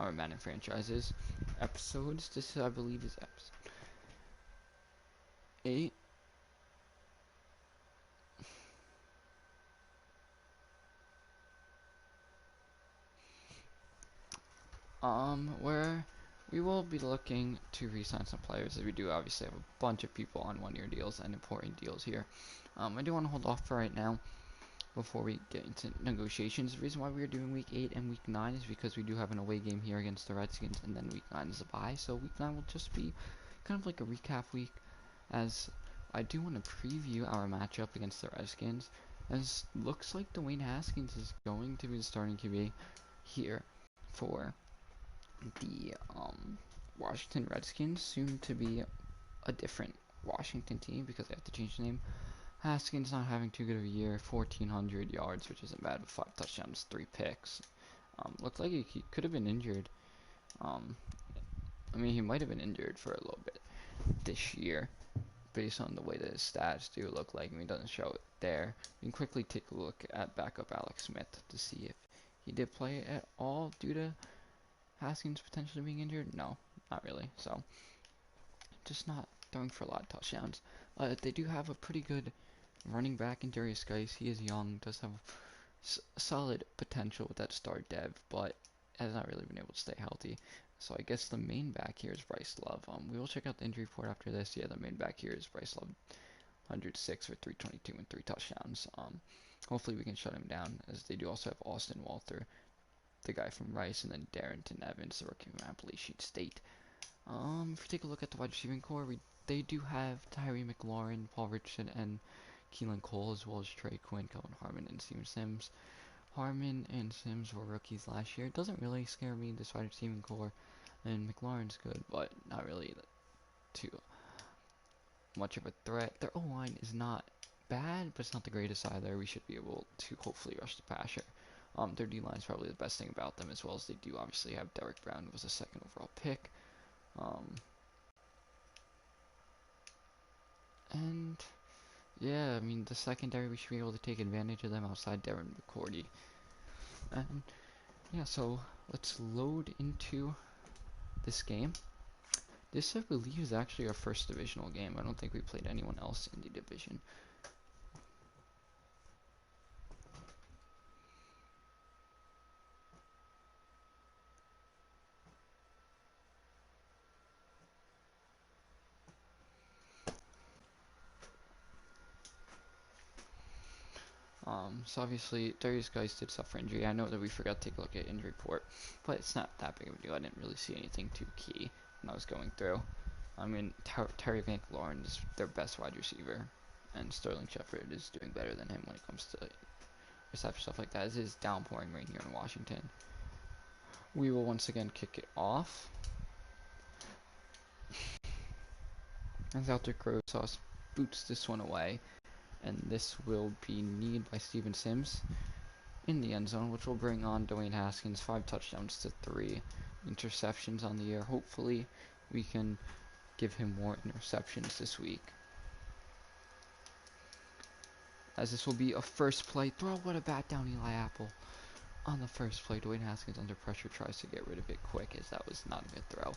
our Madden franchises episodes. This, I believe, is episode 8. Where we will be looking to re-sign some players, as we do obviously have a bunch of people on one-year deals and important deals here. I do want to hold off for right now before we get into negotiations. The reason why we are doing week 8 and week 9 is because we do have an away game here against the Redskins, and then week 9 is a bye, so week 9 will just be kind of like a recap week, as I do want to preview our matchup against the Redskins, as looks like Dwayne Haskins is going to be the starting QB here for the Washington Redskins, soon to be a different Washington team because they have to change the name. Haskins not having too good of a year, 1,400 yards, which isn't bad, with 5 touchdowns, 3 picks. Looked like he could have been injured. Um, I mean, he might have been injured for a little bit this year, based on the way that his stats do look like. I mean, it doesn't show it there. You can quickly take a look at backup Alex Smith to see if he did play at all due to Haskins potentially being injured. No, not really. So, just not throwing for a lot of touchdowns. They do have a pretty good running back in Darius Geis. He is young, does have solid potential with that star dev, but has not really been able to stay healthy. So I guess the main back here is Bryce Love. We will check out the injury report after this. Yeah, the main back here is Bryce Love, 106 for 322 and 3 touchdowns. Hopefully we can shut him down, as they do also have Austin Walter, the guy from Rice, and then Darrington Evans, the rookie from Appalachian State. If we take a look at the wide receiving core, they do have Tyree McLaurin, Paul Richardson, and Keelan Cole, as well as Trey Quinn, Kelvin Harmon, and Steven Sims. Harmon and Sims were rookies last year. It doesn't really scare me, this wide receiving core, and McLaurin's good, but not really too much of a threat. Their O-line is not bad, but it's not the greatest either. We should be able to hopefully rush the passer. Their D-line is probably the best thing about them, as well as they do obviously have Derek Brown, who was a second overall pick. And yeah, I mean, the secondary, we should be able to take advantage of them outside Darren McCourty. And yeah, so let's load into this game. This, I believe, is actually our first divisional game. I don't think we played anyone else in the division. So obviously, Darius Geis did suffer injury. I know that we forgot to take a look at injury report, but it's not that big of a deal. I didn't really see anything too key when I was going through. I mean, Terry McLaurin is their best wide receiver, and Sterling Shepard is doing better than him when it comes to reception, stuff like that. As it is downpouring rain here in Washington. We will once again kick it off. As Alter Crow Sauce boots this one away, and this will be kneed by Steven Sims in the end zone, which will bring on Dwayne Haskins, 5 touchdowns to 3 interceptions on the year. Hopefully, we can give him more interceptions this week, as this will be a first play throw. What a bat down Eli Apple. On the first play, Dwayne Haskins under pressure tries to get rid of it quick, as that was not a good throw.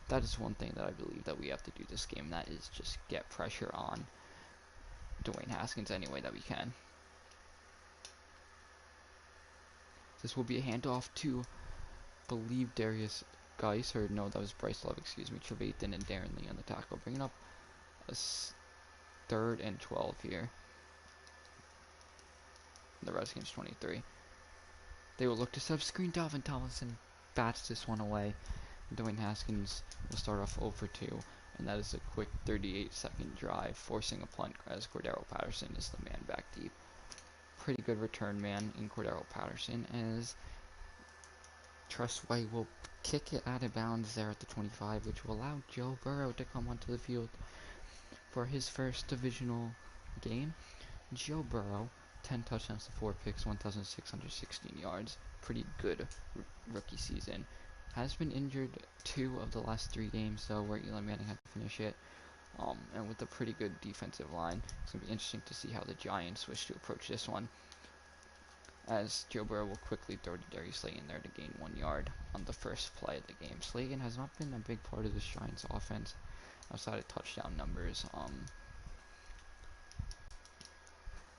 That is one thing that I believe that we have to do this game. That is just get pressure on Dwayne Haskins any way that we can. This will be a handoff to, believe, Darius Geis, or no, that was Bryce Love, excuse me, Trevathan and Darren Lee on the tackle, bringing up a 3rd and 12 here. The Redskins 23. They will look to sub-screen. Dalvin Tomlinson bats this one away. Dwayne Haskins will start off 0 for 2, and that is a quick 38-second drive, forcing a punt as Cordero Patterson is the man back deep. Pretty good return man in Cordero Patterson, as Trustway will kick it out of bounds there at the 25, which will allow Joe Burrow to come onto the field for his first divisional game. Joe Burrow, 10 touchdowns to 4 picks, 1,616 yards. Pretty good rookie season. Has been injured 2 of the last 3 games, though, where Eli Manning had to finish it. And with a pretty good defensive line, it's going to be interesting to see how the Giants wish to approach this one. as Joe Burrow will quickly throw to Darius Slayton there to gain 1 yard on the first play of the game. Slayton has not been a big part of this Giants offense outside of touchdown numbers.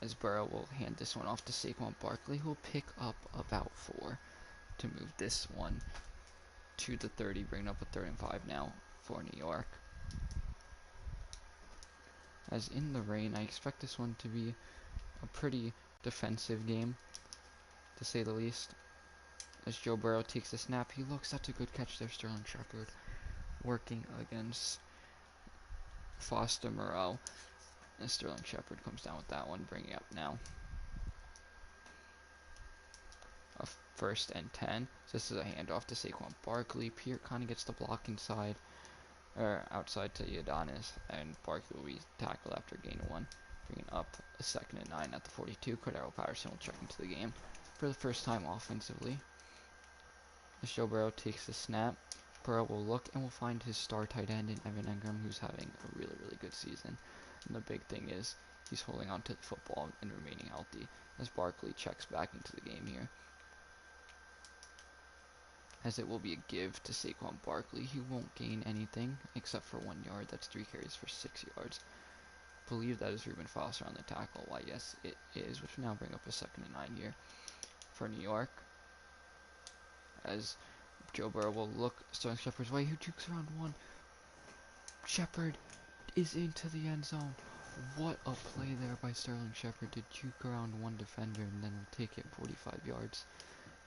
As Burrow will hand this one off to Saquon Barkley, who will pick up about 4 to move this one to the 30, bringing up a 3rd and 5 now for New York. As in the rain, I expect this one to be a pretty defensive game, to say the least. As Joe Burrow takes the snap, he looks, that's a good catch there, Sterling Shepard, working against Foster Moreau. And Sterling Shepard comes down with that one, bringing up now a 1st and 10. So this is a handoff to Saquon Barkley. Peart kind of gets the block inside, or outside to Adonis, and Barkley will be tackled after gain of 1, bringing up a 2nd and 9 at the 42. Cordero Patterson will check into the game for the first time offensively. As Joe Burrow takes the snap, Burrow will look and will find his star tight end in Evan Engram, who's having a really, really good season. And the big thing is he's holding on to the football and remaining healthy, as Barkley checks back into the game here. As it will be a give to Saquon Barkley. He won't gain anything except for 1 yard. That's 3 carries for 6 yards. I believe that is Reuben Foster on the tackle. Why, yes, it is, which will now bring up a 2nd and 9 here for New York. As Joe Burrow will look Sterling Shepard's way, who jukes around 1. Shepard is into the end zone. What a play there by Sterling Shepard to juke around 1 defender and then will take it 45 yards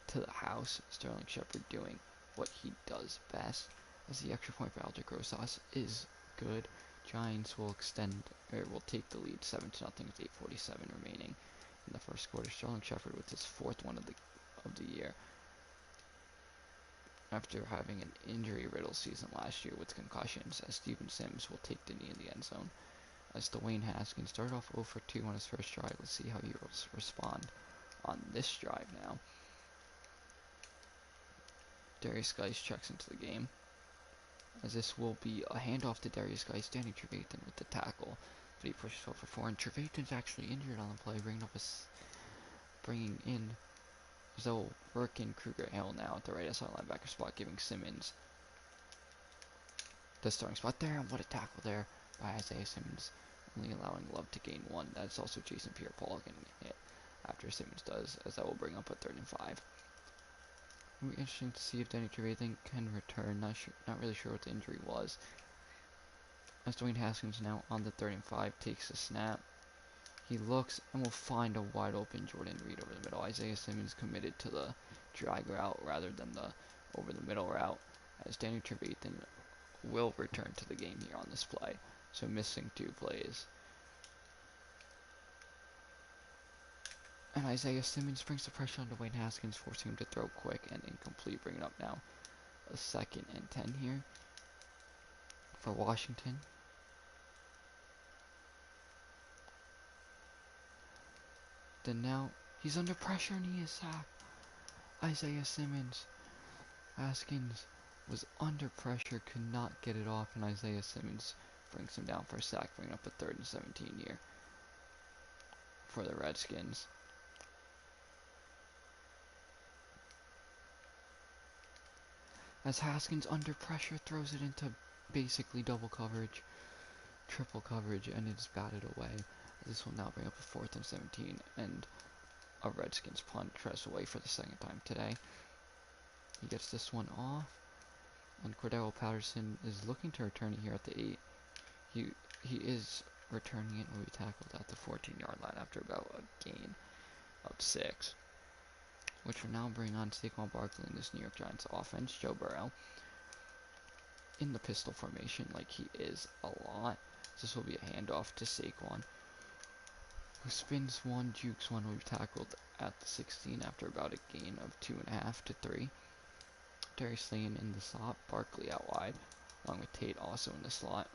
to the house. Sterling Shepard doing what he does best, as the extra point for Aldrich Rosas is good. Giants will will take the lead 7-0 with 8:47 remaining in the first quarter. Sterling Shepard with his 4th one of the year, after having an injury-riddled season last year with concussions, as Steven Sims will take the knee in the end zone. As Dwayne Haskins started off 0 for 2 on his first drive, let's see how he will respond on this drive now. Darius Geis checks into the game, as this will be a handoff to Darius Geis. Danny Trevathan with the tackle, but he pushes 0 for 4, and Trevathan's actually injured on the play, bringing in Zoe Workin Kruger Hill now at the right side linebacker spot, giving Simmons the starting spot there, and what a tackle there by Isaiah Simmons, only allowing Love to gain 1. That's also Jason Pierre-Paul getting hit after Simmons does, as that will bring up a 3rd and 5. It'll be interesting to see if Danny Trevathan can return. Not really sure what the injury was. As Dwayne Haskins now on the 3rd and 5 takes a snap. He looks and will find a wide open Jordan Reed over the middle. Isaiah Simmons committed to the drag route rather than the over the middle route, as Danny Trevathan will return to the game here on this play. So missing 2 plays. And Isaiah Simmons brings the pressure on Dwayne Haskins, forcing him to throw quick and incomplete, bringing up now a 2nd and 10 here for Washington. Then now he's under pressure and he is sacked. Isaiah Simmons. Haskins was under pressure, could not get it off, and Isaiah Simmons brings him down for a sack, bringing up a 3rd and 17 here for the Redskins. As Haskins under pressure throws it into basically double coverage, triple coverage, and it's batted away. This will now bring up a 4th and 17 and a Redskins punt. Tress away for the 2nd time today. He gets this one off, and Cordero Patterson is looking to return it here at the 8. He is returning it and will be tackled at the 14-yard line after about a gain of 6. Which will now bring on Saquon Barkley in this New York Giants offense. Joe Burrow in the pistol formation like he is a lot. This will be a handoff to Saquon, who spins 1, jukes 1, will be tackled at the 16 after about a gain of 2.5 to 3. Darius Slayton in the slot, Barkley out wide, along with Tate also in the slot.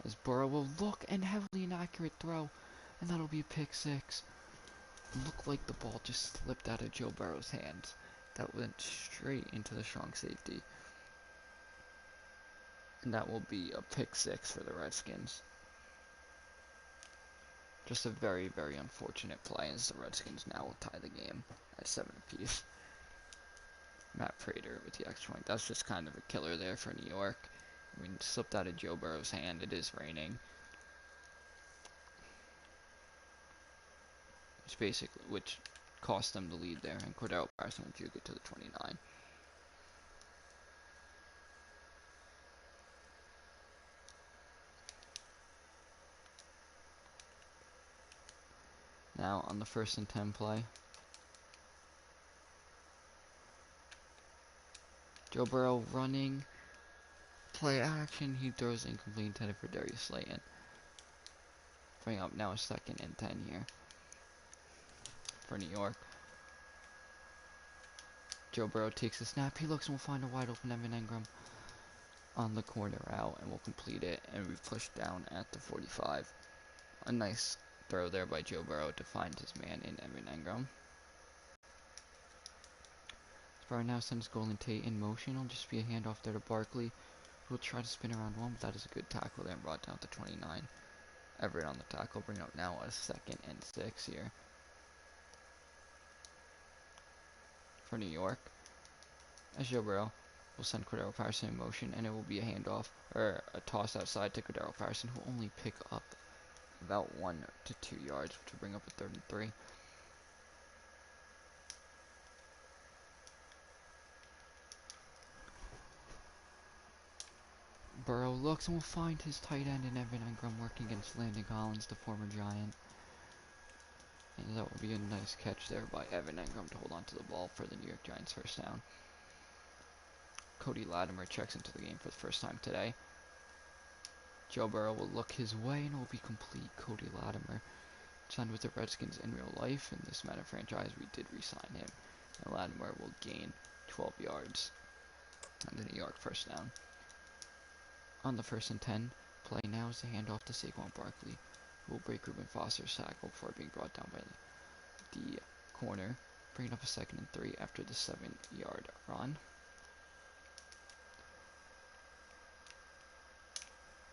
As Burrow will look and heavily inaccurate throw, and that'll be a pick 6. Looked like the ball just slipped out of Joe Burrow's hands. That went straight into the strong safety. And that will be a pick 6 for the Redskins. Just a very, very unfortunate play as the Redskins now will tie the game at 7 apiece. Matt Prater with the extra point. That's just kind of a killer there for New York. I mean, slipped out of Joe Burrow's hand. It is raining. Which cost them the lead there, and Cordell Patterson will juke it to the 29. Now on the 1st and 10 play, Joe Burrow running, play action, he throws incomplete, intended for Darius Slayton. Bring up now a 2nd and 10 here for New York. Joe Burrow takes the snap, he looks and will find a wide open Evan Engram on the corner route and will complete it, and we push down at the 45. A nice throw there by Joe Burrow to find his man in Evan Engram. Burrow now sends Golden Tate in motion. It'll just be a handoff there to Barkley, who will try to spin around one, but that is a good tackle there and brought down to 29. Everett on the tackle, bring up now a 2nd and 6 here for New York. As Joe Burrow will send Cordell Patterson in motion, and it will be a handoff, or a toss outside to Cordell Patterson, who will only pick up about 1 to 2 yards, which will bring up a 3rd and 3. Burrow looks and will find his tight end in Evan Engram working against Landon Collins, the former Giant. And that will be a nice catch there by Evan Engram to hold on to the ball for the New York Giants' 1st down. Cody Latimer checks into the game for the first time today. Joe Burrow will look his way and it will be complete. Cody Latimer signed with the Redskins in real life. In this Madden franchise, we did re-sign him. And Latimer will gain 12 yards on the New York 1st down. On the 1st and 10 play now is the handoff to Saquon Barkley, who will break Reuben Foster's tackle before being brought down by the corner, bringing up a 2nd and 3 after the 7-yard run.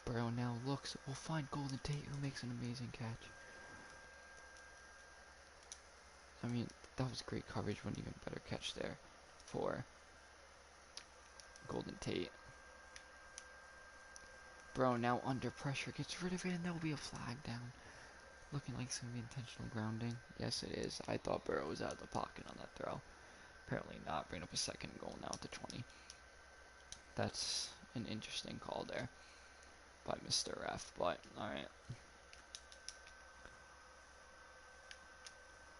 Burrow now looks, will find Golden Tate, who makes an amazing catch. I mean, that was great coverage, one even better catch there for Golden Tate. Burrow now under pressure, gets rid of it, and there will be a flag down. Looking like some intentional grounding. Yes, it is. I thought Burrow was out of the pocket on that throw. Apparently not. Bring up a 2nd goal now to 20. That's an interesting call there by Mr. Ref, but alright.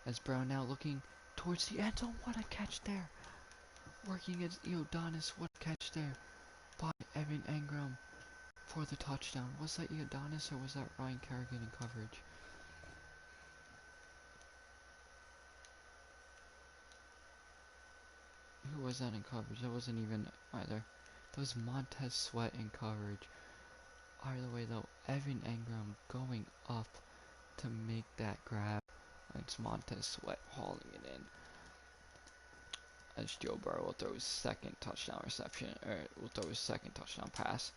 As Burrow now looking towards the end zone, what a catch there. Working against Iodonis, what a catch there by Evan Engram for the touchdown. Was that Iodonis or was that Ryan Kerrigan in coverage? Who was that in coverage? That wasn't even either. That was Montez Sweat in coverage. Either way though, Evan Engram going up to make that grab. It's Montez Sweat hauling it in. As Joe Burrow will throw his 2nd touchdown reception, or will throw his 2nd touchdown pass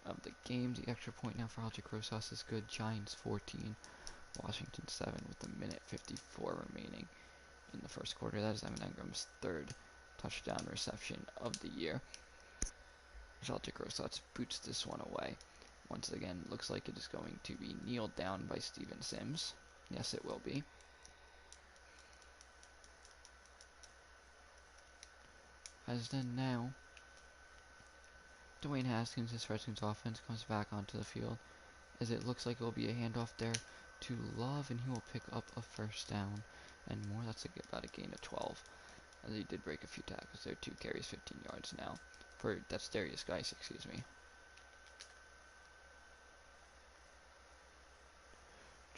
of the game. The extra point now for Aldrich Rosas is good. Giants 14, Washington 7 with a minute 54 remaining in the 1st quarter. That is Evan Engram's 3rd touchdown reception of the year. Aldrich Rosas boots this one away. Once again, looks like it is going to be kneeled down by Steven Sims. Yes, it will be. As then now, Dwayne Haskins, his Redskins offense, comes back onto the field, as it looks like it will be a handoff there to Love, and he will pick up a 1st down and more. That's about a gain of 12. As he did break a few tackles there, 2 carries, 15 yards now. That's Darius Geis, excuse me.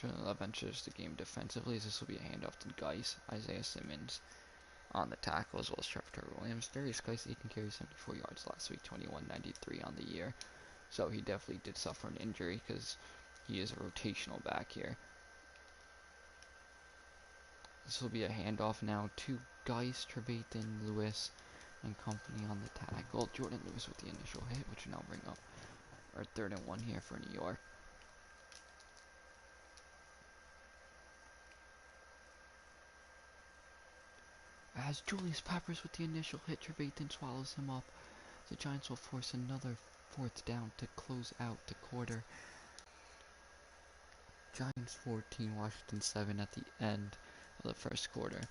Jordan Love enters the game defensively, as this will be a handoff to Geis. Isaiah Simmons on the tackle, as well as Trevor Williams. Darius Geis, 18 carries, 74 yards last week, 21.93 on the year. So he definitely did suffer an injury, because he is a rotational back here. This will be a handoff now to Geis, Trevathan, Lewis, and company on the tackle. Jordan Lewis with the initial hit, which will now bring up our 3rd and 1 here for New York. as Julius Peppers with the initial hit, Trevathan swallows him up. The Giants will force another fourth down to close out the quarter. Giants 14, Washington 7 at the end of the first quarter.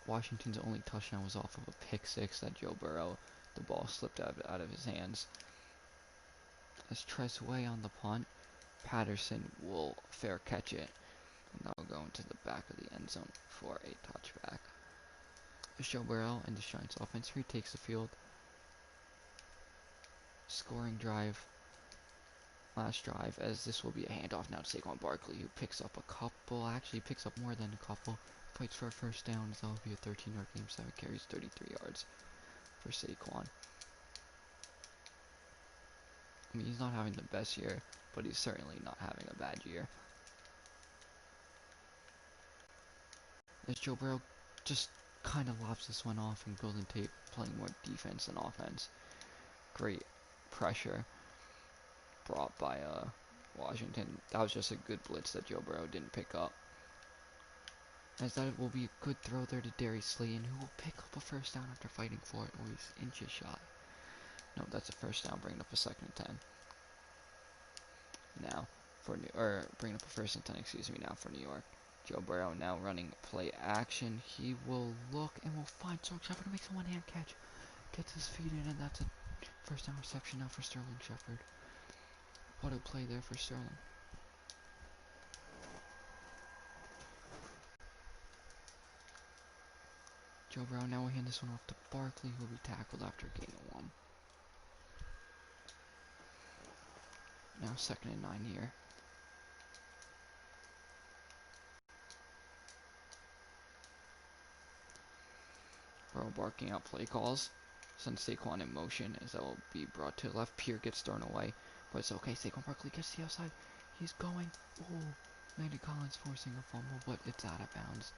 Washington's only touchdown was off of a pick six that Joe Burrow, the ball slipped out of his hands. As Tressway on the punt, Patterson will fair catch it, and that will go into the back of the end zone for a touchback. Joe Burrow and the Giants offense retakes the field. Scoring drive. Last drive, as this will be a handoff now to Saquon Barkley, who picks up actually picks up more than a couple, fights for a first down, as that will be a 13-yard game, 7 carries, 33 yards for Saquon. I mean, he's not having the best year, but he's certainly not having a bad year. As Joe Burrow just kind of lobs this one off, and Golden Tate playing more defense than offense. Great pressure brought by Washington. That was just a good blitz that Joe Burrow didn't pick up. As that will be a good throw there to Darius Slayton, who will pick up a first down after fighting for it, or he's inches shy. No, that's a first down, bringing up a 2nd and 10. Now, bringing up a 1st and 10, now for New York. Joe Burrow now running play action. He will look and will find Sterling Shepard, who makes a one-hand catch. Gets his feet in, and that's a first down reception now for Sterling Shepard. What a play there for Sterling. Joe Burrow now will hand this one off to Barkley, who will be tackled after a gain of 1. Now 2nd and 9 here. Burrow barking out play calls. Sends Saquon in motion, as that will be brought to the left. Pierre gets thrown away, but it's okay. Saquon Barkley gets to the outside. He's going. Oh, Landon Collins forcing a fumble, but it's out of bounds.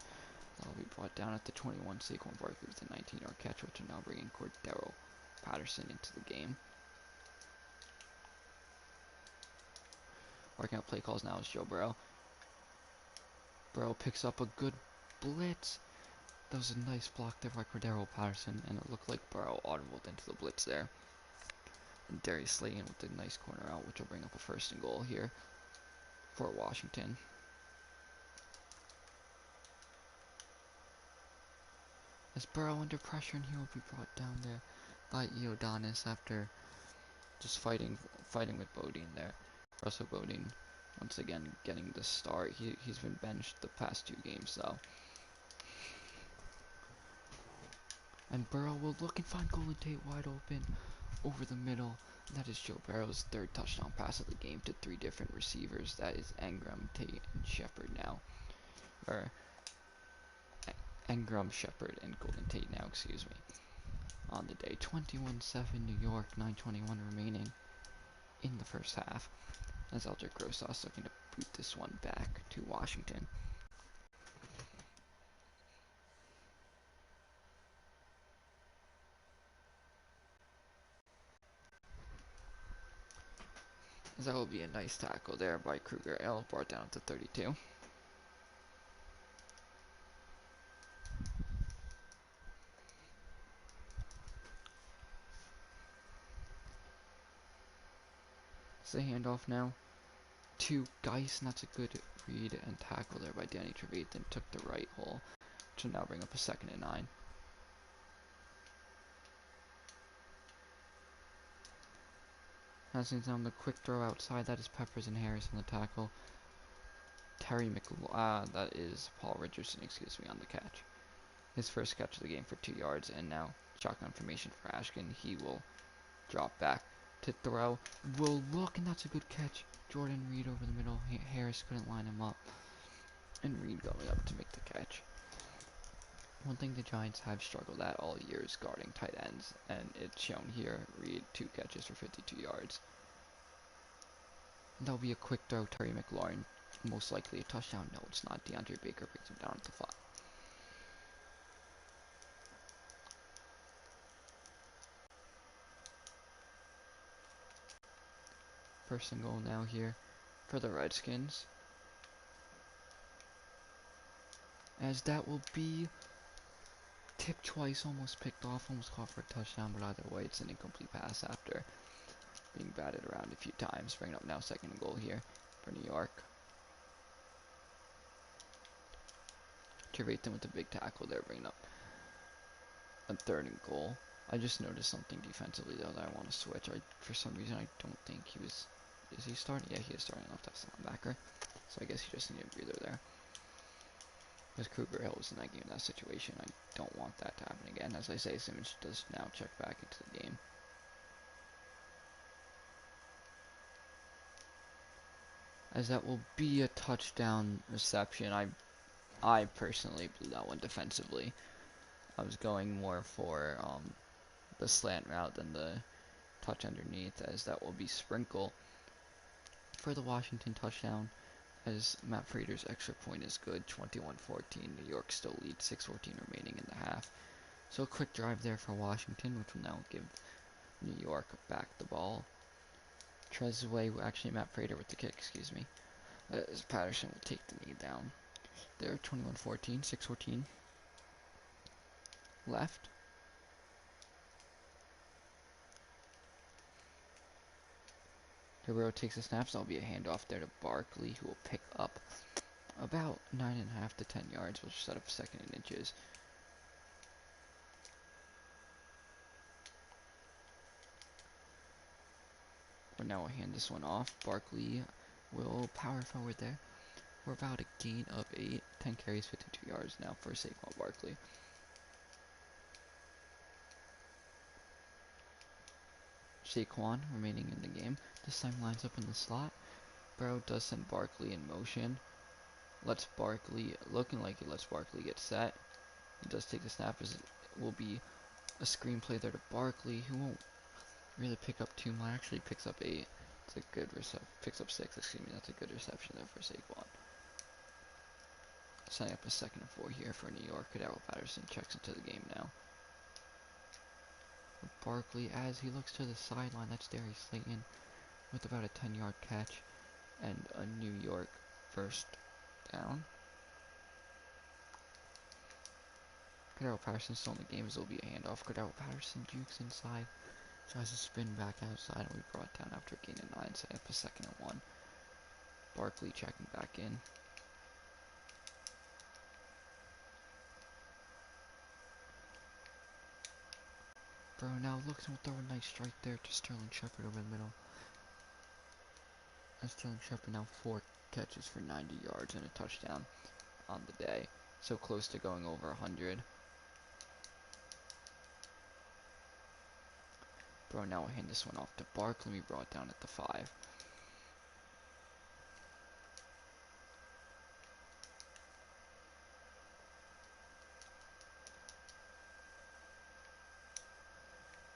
That'll be brought down at the 21. Saquon Barkley with a 19-yard catch, which are now bringing Cordero Patterson into the game. Working out play calls now is Joe Burrow. Burrow picks up a good blitz. That was a nice block there by Cordero Patterson, and it looked like Burrow audibled into the blitz there. And Darius Slayton with a nice corner out, which will bring up a 1st and goal here for Washington. As Burrow under pressure, and he will be brought down there by Iodonis after just fighting with Bodine there. Russell Bodine once again getting the start. He's been benched the past 2 games though. And Burrow will look and find Golden Tate wide open over the middle. That is Joe Burrow's 3rd touchdown pass of the game to 3 different receivers. That is Engram, Tate, and Shepard now. Or Engram, Shepard, and Golden Tate now, excuse me. On the day, 21-7 New York, 9:21 remaining in the first half. As Eldrick Rosas looking to boot this one back to Washington. As that will be a nice tackle there by Kruger. L brought down to 32. It's a handoff now to Geis, and that's a good read and tackle there by Danny Trevathan. Took the right hole to now bring up a 2nd and 9. Passing down the quick throw outside, that is Peppers and Harris on the tackle. That is Paul Richardson, on the catch. His first catch of the game for 2 yards, and now shotgun formation for Ashkin. He will drop back to throw. Will look, and that's a good catch. Jordan Reed over the middle. Harris couldn't line him up. And Reed going up to make the catch. One thing the Giants have struggled at all year is guarding tight ends, and it's shown here. Reed, 2 catches for 52 yards. And that'll be a quick throw. Terry McLaurin, most likely a touchdown. No, it's not. DeAndre Baker brings him down at the 5. First and goal now here for the Redskins. As that will be tipped twice, almost picked off, almost caught for a touchdown, but either way, it's an incomplete pass after being batted around a few times. Bringing up now second and goal here for New York. Trevathan with a big tackle there, bringing up a third and goal. I just noticed something defensively though that I want to switch. For some reason, I don't think he was. Is he starting? Yeah, he is starting left as linebacker. So I guess he just needed a breather there. Because Kruger Hill was in that game in that situation. I don't want that to happen again. As I say, Simmons does now check back into the game. As that will be a touchdown reception. I personally blew that one defensively. I was going more for the slant route than the touch underneath, as that will be Sprinkle for the Washington touchdown, as Matt Prater's extra point is good. 21-14. New York still leads, 6:14 remaining in the half. So a quick drive there for Washington, which will now give New York back the ball. Trezway, actually Matt Prater with the kick, excuse me. As Patterson will take the knee down. There, 21-14, 6:14 left. Guerrero takes the snaps. That'll be a handoff there to Barkley, who will pick up about 9.5 to 10 yards, which will set up second and inches. But now we'll hand this one off. Barkley will power forward there. We're about a gain of 8. 10 carries, 52 yards now for Saquon Barkley. Saquon remaining in the game. This time lines up in the slot. Burrow does send Barkley in motion. Lets Barkley, looking like he lets Barkley get set. He does take the snap, as it will be a screenplay there to Barkley, who won't really pick up too much. Actually picks up 8. It's a good reception. Picks up 6, excuse me. That's a good reception there for Saquon. Setting up a second and 4 here for New York. Cordero Patterson checks into the game now. Barkley, as he looks to the sideline, that's Darius Slayton with about a 10-yard catch and a New York first down. Cordero Patterson still in the game, as it will be a handoff. Cordero Patterson jukes inside, tries to spin back outside, and we brought down after a gain of 9, setting up a second and 1. Barkley checking back in. Bro now looks and will throw a nice strike there to Sterling Shepard over the middle. And Sterling Shepard now 4 catches for 90 yards and a touchdown on the day. So close to going over 100. Bro now will hand this one off to Barkley. We brought down at the 5.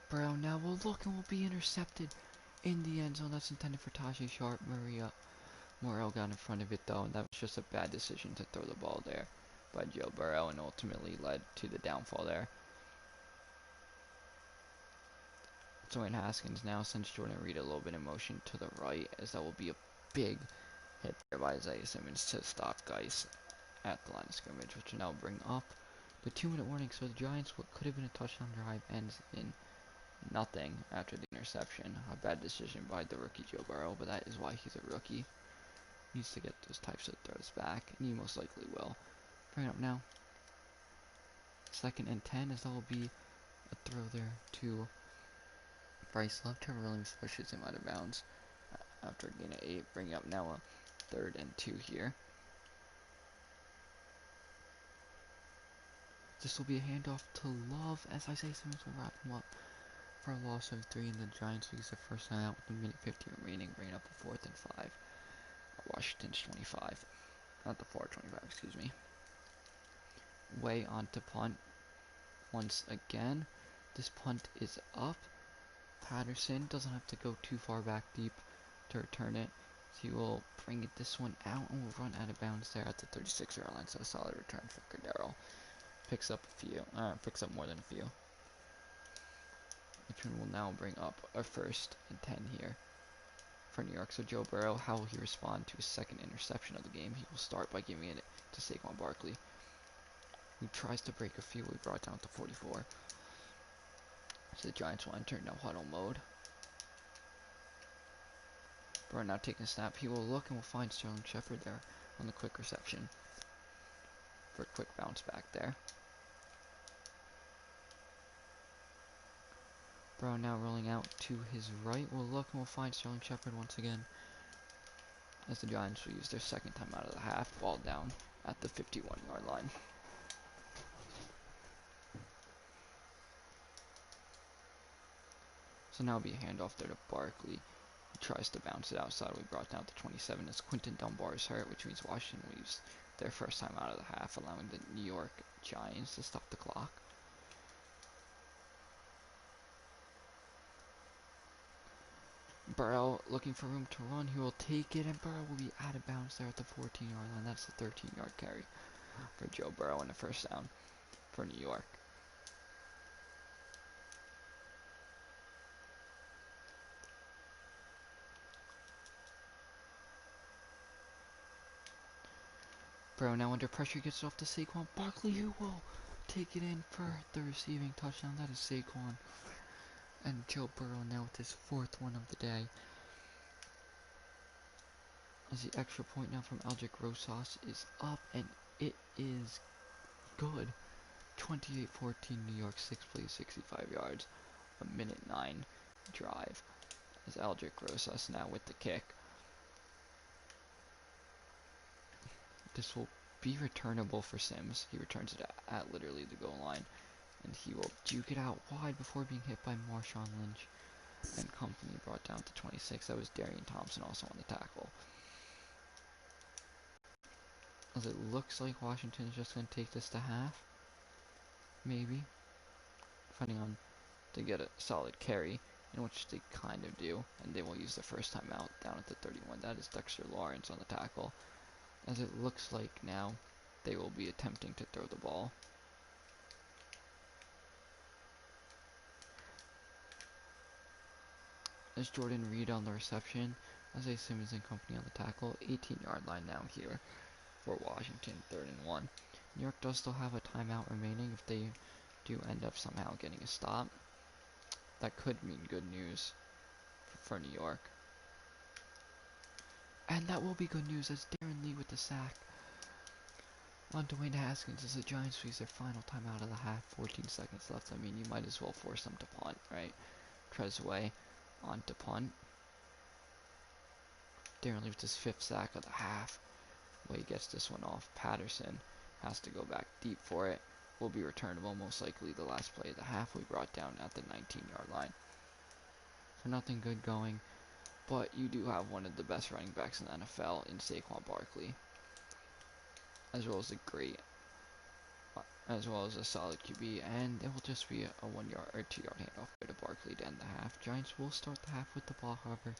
Brown now will look and will be intercepted in the end zone. That's intended for Tajay Sharp. Morrell got in front of it though, and that was just a bad decision to throw the ball there by Joe Burrow, and ultimately led to the downfall there. Dwayne Haskins now sends Jordan Reed a little bit in motion to the right, as that will be a big hit there by Isaiah Simmons to stop Geis at the line of scrimmage, which will now bring up the 2-minute warning. So the Giants, what could have been a touchdown drive, ends in nothing after the interception. A bad decision by the rookie Joe Burrow, but that is why he's a rookie. He needs to get those types of throws back, and he most likely will. Bring it up now. 2nd and 10, as that will be a throw there to Bryce Love. Trevor Williams pushes him out of bounds after a gain of 8. Bring up now a 3rd and 2 here. This will be a handoff to Love, as Isaiah Simmons will wrap him up for a loss of 3, and the Giants use their first time out with a minute 50 remaining, bringing up a 4th and 5. Washington's 25. Not the 4-25, excuse me. Way on to punt once again. This punt is up. Patterson doesn't have to go too far back deep to return it. He will bring it this one out and will run out of bounds there at the 36-yard line. So a solid return for Cordero. Picks up more than a few. Which one will now bring up a 1st and 10 here for New York. So Joe Burrow, how will he respond to his 2nd interception of the game? He will start by giving it to Saquon Barkley. who tries to break a field. We brought down to 44. So the Giants will enter no huddle mode. Burrow now taking a snap. He will look and will find Sterling Shepard there on the quick reception for a quick bounce back there. Burrow now rolling out to his right. Will look and will find Sterling Shepard once again, as the Giants will use their second time out of the half, ball down at the 51-yard line. So now it'll be a handoff there to Barkley. He tries to bounce it outside. We brought down to 27 as Quinton Dunbar is hurt, which means Washington will use their first time out of the half, allowing the New York Giants to stop the clock. Burrow looking for room to run. He will take it, and Burrow will be out of bounds there at the 14-yard line. That's the 13-yard carry for Joe Burrow and a first down for New York. Burrow now under pressure, gets it off to Saquon Barkley, who will take it in for the receiving touchdown. That is Saquon. And Joe Burrow now with his fourth one of the day. As the extra point now from Algic Rosas is up, and it is good. 28-14 New York, 6 plays, 65 yards, a minute 9 drive. As Algic Rosas now with the kick. This will be returnable for Sims. He returns it at literally the goal line, and he will juke it out wide before being hit by Marshawn Lynch and company, brought down to 26. That was Darian Thompson also on the tackle. As it looks like Washington is just going to take this to half, maybe, depending on to get a solid carry, in which they kind of do, and they will use the first time out down at the 31. That is Dexter Lawrence on the tackle. As it looks like now, they will be attempting to throw the ball. As Jordan Reed on the reception, as a Simmons and company on the tackle. 18-yard line now here for Washington, 3rd and 1. New York does still have a timeout remaining if they do end up somehow getting a stop. That could mean good news for New York. And that will be good news as Darren Lee with the sack on Dwayne Haskins as the Giants use their final timeout of the half. 14 seconds left. I mean, you might as well force them to punt, right? Trezway on to punt. Darren Lee with his 5th sack of the half. Well, he gets this one off. Patterson has to go back deep for it. Will be returnable, most likely the last play of the half. We brought down at the 19-yard line. So nothing good going, but you do have one of the best running backs in the NFL in Saquon Barkley, as well as a solid QB, and it will just be a 1-yard or 2-yard handoff to Barkley to end the half. Giants will start the half with the ball, however.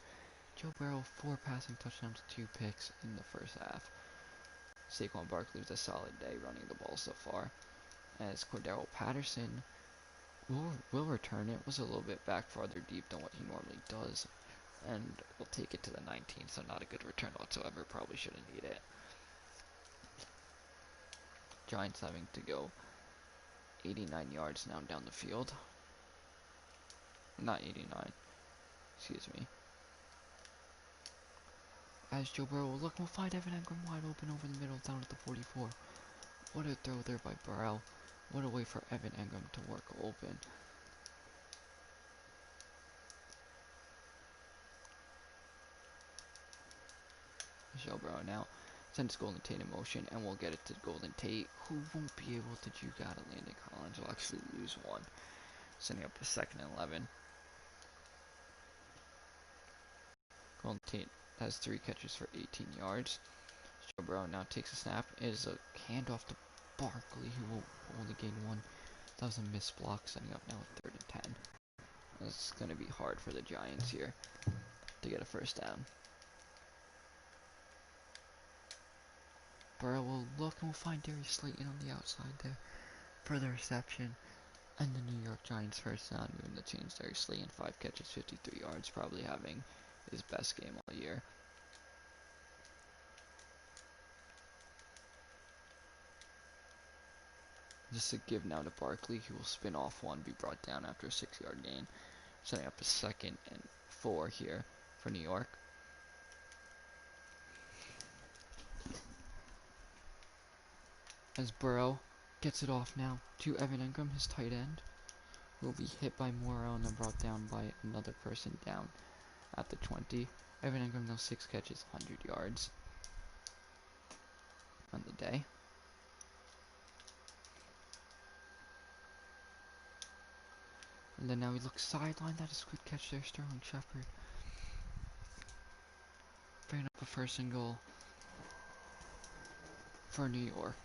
Joe Burrow 4 passing touchdowns, 2 picks in the first half. Saquon Barkley with a solid day running the ball so far, as Cordero Patterson will return it. Was a little bit back farther deep than what he normally does, and will take it to the 19, so not a good return whatsoever. Probably shouldn't need it. Giants having to go 89 yards now down the field. Not 89, excuse me. As Joe Burrow will look, will find Evan Engram wide open over the middle down at the 44. What a throw there by Burrow. What a way for Evan Engram to work open. Joe Burrow now sends Golden Tate in motion, and we'll get it to Golden Tate, who won't be able to juke out of Landon Collins. Will actually lose one, sending up to 2nd and 11. Golden Tate has 3 catches for 18 yards. Joe Burrow now takes a snap. It is a handoff to Barkley, who will only gain 1. That was a missed block, setting up now at 3rd and 10. It's going to be hard for the Giants here to get a first down. Burrow will look and will find Darius Slayton on the outside there for the reception. And the New York Giants first down, moving the chains. Darius Slayton, 5 catches, 53 yards, probably having his best game all year. Just a give now to Barkley, who will spin off one, be brought down after a 6-yard gain, setting up a 2nd and 4 here for New York. As Burrow gets it off now to Evan Ingram, his tight end, who will be hit by Morrow and then brought down by another person down at the 20. Evan Ingram now 6 catches, 100 yards on the day. And then now he looks sideline. That is a good catch there, Sterling Shepard. Bringing up a 1st and goal for New York.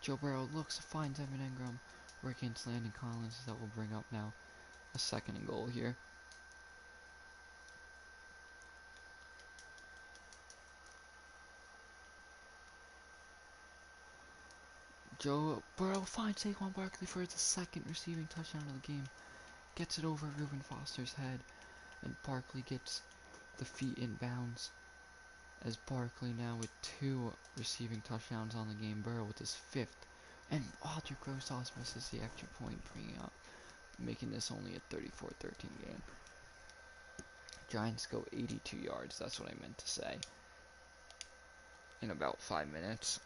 Joe Burrow looks, finds Evan Ingram, work against Landon Collins. That will bring up now a 2nd and goal here. Joe Burrow finds Saquon Barkley for his 2nd receiving touchdown of the game. Gets it over Reuben Foster's head, and Barkley gets the feet in bounds. As Barkley now with 2 receiving touchdowns on the game, Burrow with his 5th, and Walter Grossos misses the extra point, bringing up, making this only a 34-13 game. Giants go 82 yards, that's what I meant to say, in about 5 minutes.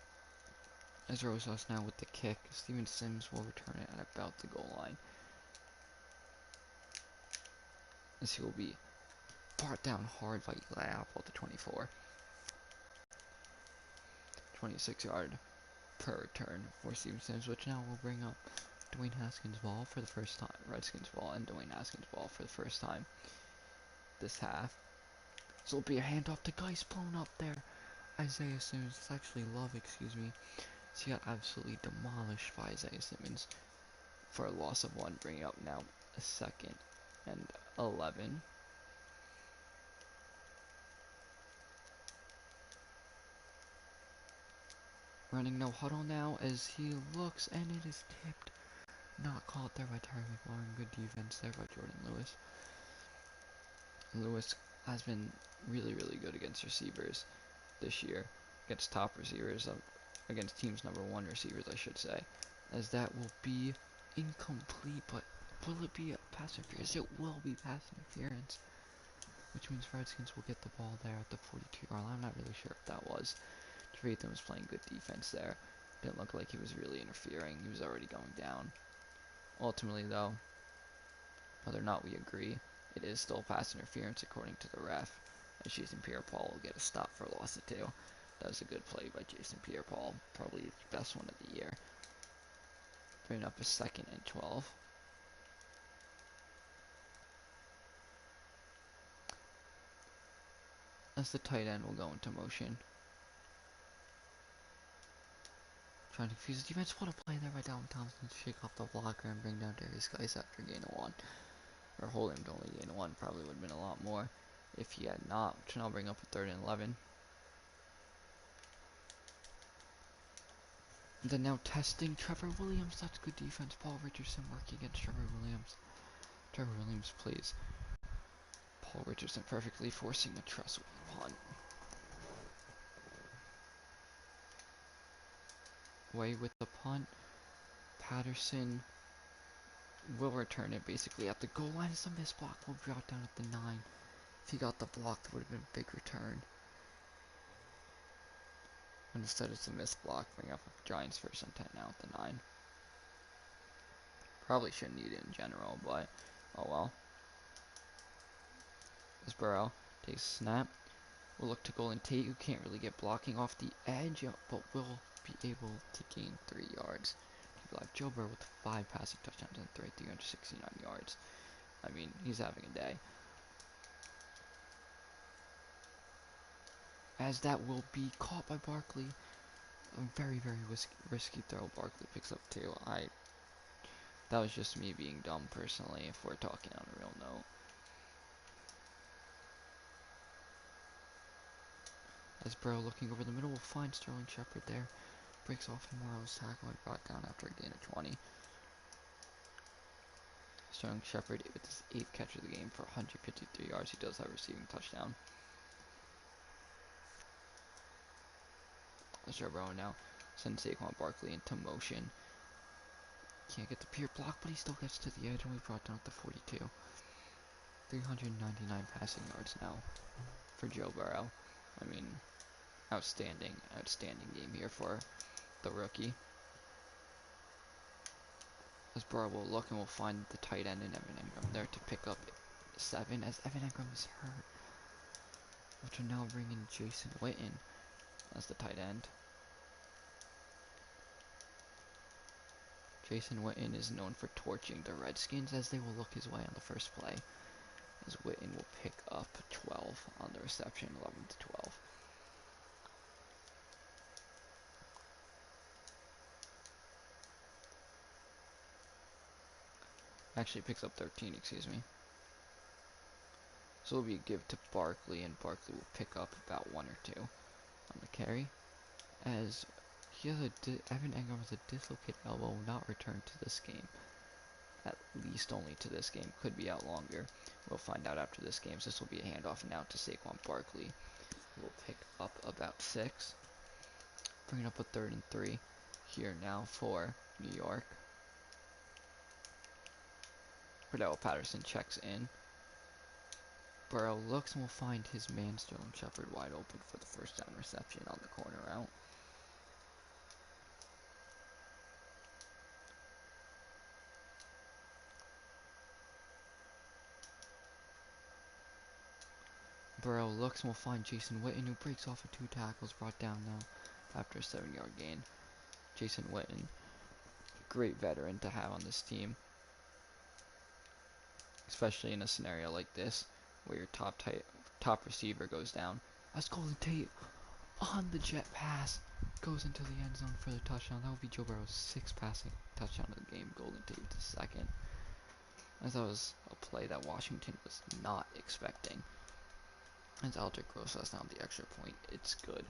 As Rosas now with the kick, Steven Sims will return it at about the goal line, as he will be brought down hard by Eli Apple at the 24. 26-yard per return for Steven Sims, which now will bring up Dwayne Haskins' ball for the first time. Redskins ball and Dwayne Haskins' ball for the first time this half. So it'll be a handoff to Geis, blown up there. Isaiah Simmons, it's actually Love, excuse me. So he got absolutely demolished by Isaiah Simmons for a loss of 1, bringing up now a 2nd and 11. Running no huddle now as he looks, and it is tipped. Not called there by Terry McLaurin. Good defense there by Jordan Lewis. Lewis has been really, really good against receivers this year. Against top receivers, against teams' number 1 receivers, I should say. As that will be incomplete, but will it be a pass interference? It will be pass interference. Which means Redskins will get the ball there at the 42-yard line. I'm not really sure if that was. Trevathan was playing good defense there. Didn't look like he was really interfering. He was already going down. Ultimately, though, whether or not we agree, it is still pass interference according to the ref. As Jason Pierre-Paul will get a stop for a loss of 2. That was a good play by Jason Pierre-Paul. Probably his best one of the year. Bringing up a 2nd and 12. As the tight end will go into motion. Trying to confuse the defense. What a play there by Dalvin Thompson to shake off the blocker and bring down Darius Geis after gain of 1. Or hold him to only gain of 1. Probably would have been a lot more if he had not. Which now bring up a 3rd and 11. And then now testing Trevor Williams. That's good defense. Paul Richardson working against Trevor Williams. Trevor Williams plays Paul Richardson perfectly, forcing a trustworthy punt. Away with the punt. Patterson will return it basically at the goal line. As a missed block will be brought down at the 9. If he got the block, that would have been a big return. But instead, it's a missed block. Bring up a Giants 1st and 10 now at the 9. Probably shouldn't need it in general, but oh well. As Burrow takes a snap, we'll look to Golden Tate, who can't really get blocking off the edge, but will be able to gain 3 yards. Joe Burrow with 5 passing touchdowns and 369 yards. I mean, he's having a day. As that will be caught by Barkley. A very, very risky throw. Barkley picks up 2. That was just me being dumb personally, if we're talking on a real note. As Burrow looking over the middle will find Sterling Shepard there. Breaks off Morrow's tackle and brought down after a gain of 20. Sterling Shepard with his 8th catch of the game for 153 yards. He does have a receiving touchdown. Joe Burrow now sends Saquon Barkley into motion. Can't get the pure block, but he still gets to the edge, and we brought down to 42. 399 passing yards now for Joe Burrow. I mean, outstanding game here for the rookie. As Burrow will look and will find the tight end in Evan Engram there to pick up 7 as Evan Engram is hurt. Which will now bring in Jason Witten as the tight end. Jason Witten is known for torching the Redskins as they will look his way on the first play. As Witten will pick up 12 on the reception, 11 to 12. Actually picks up 13, excuse me. So it'll be a give to Barkley, and Barkley will pick up about 1 or 2 on the carry. As Evan Engram has a dislocated elbow, will not return to this game. At least only to this game. Could be out longer. We'll find out after this game. So this will be a handoff now to Saquon Barkley. We'll pick up about 6. Bringing up a 3rd and 3 here now for New York. Cordell Patterson checks in. Burrow looks and will find his man Sterling Shepard wide open for the first down reception on the corner route. Burrow looks and will find Jason Witten, who breaks off of 2 tackles, brought down now after a 7-yard gain. Jason Witten, great veteran to have on this team, especially in a scenario like this where your top receiver goes down. As Golden Tate on the jet pass goes into the end zone for the touchdown. That will be Joe Burrow's 6th passing touchdown of the game. Golden Tate with the 2nd. As that was a play that Washington was not expecting. As Aldrich Gross lets down the extra point, it's good.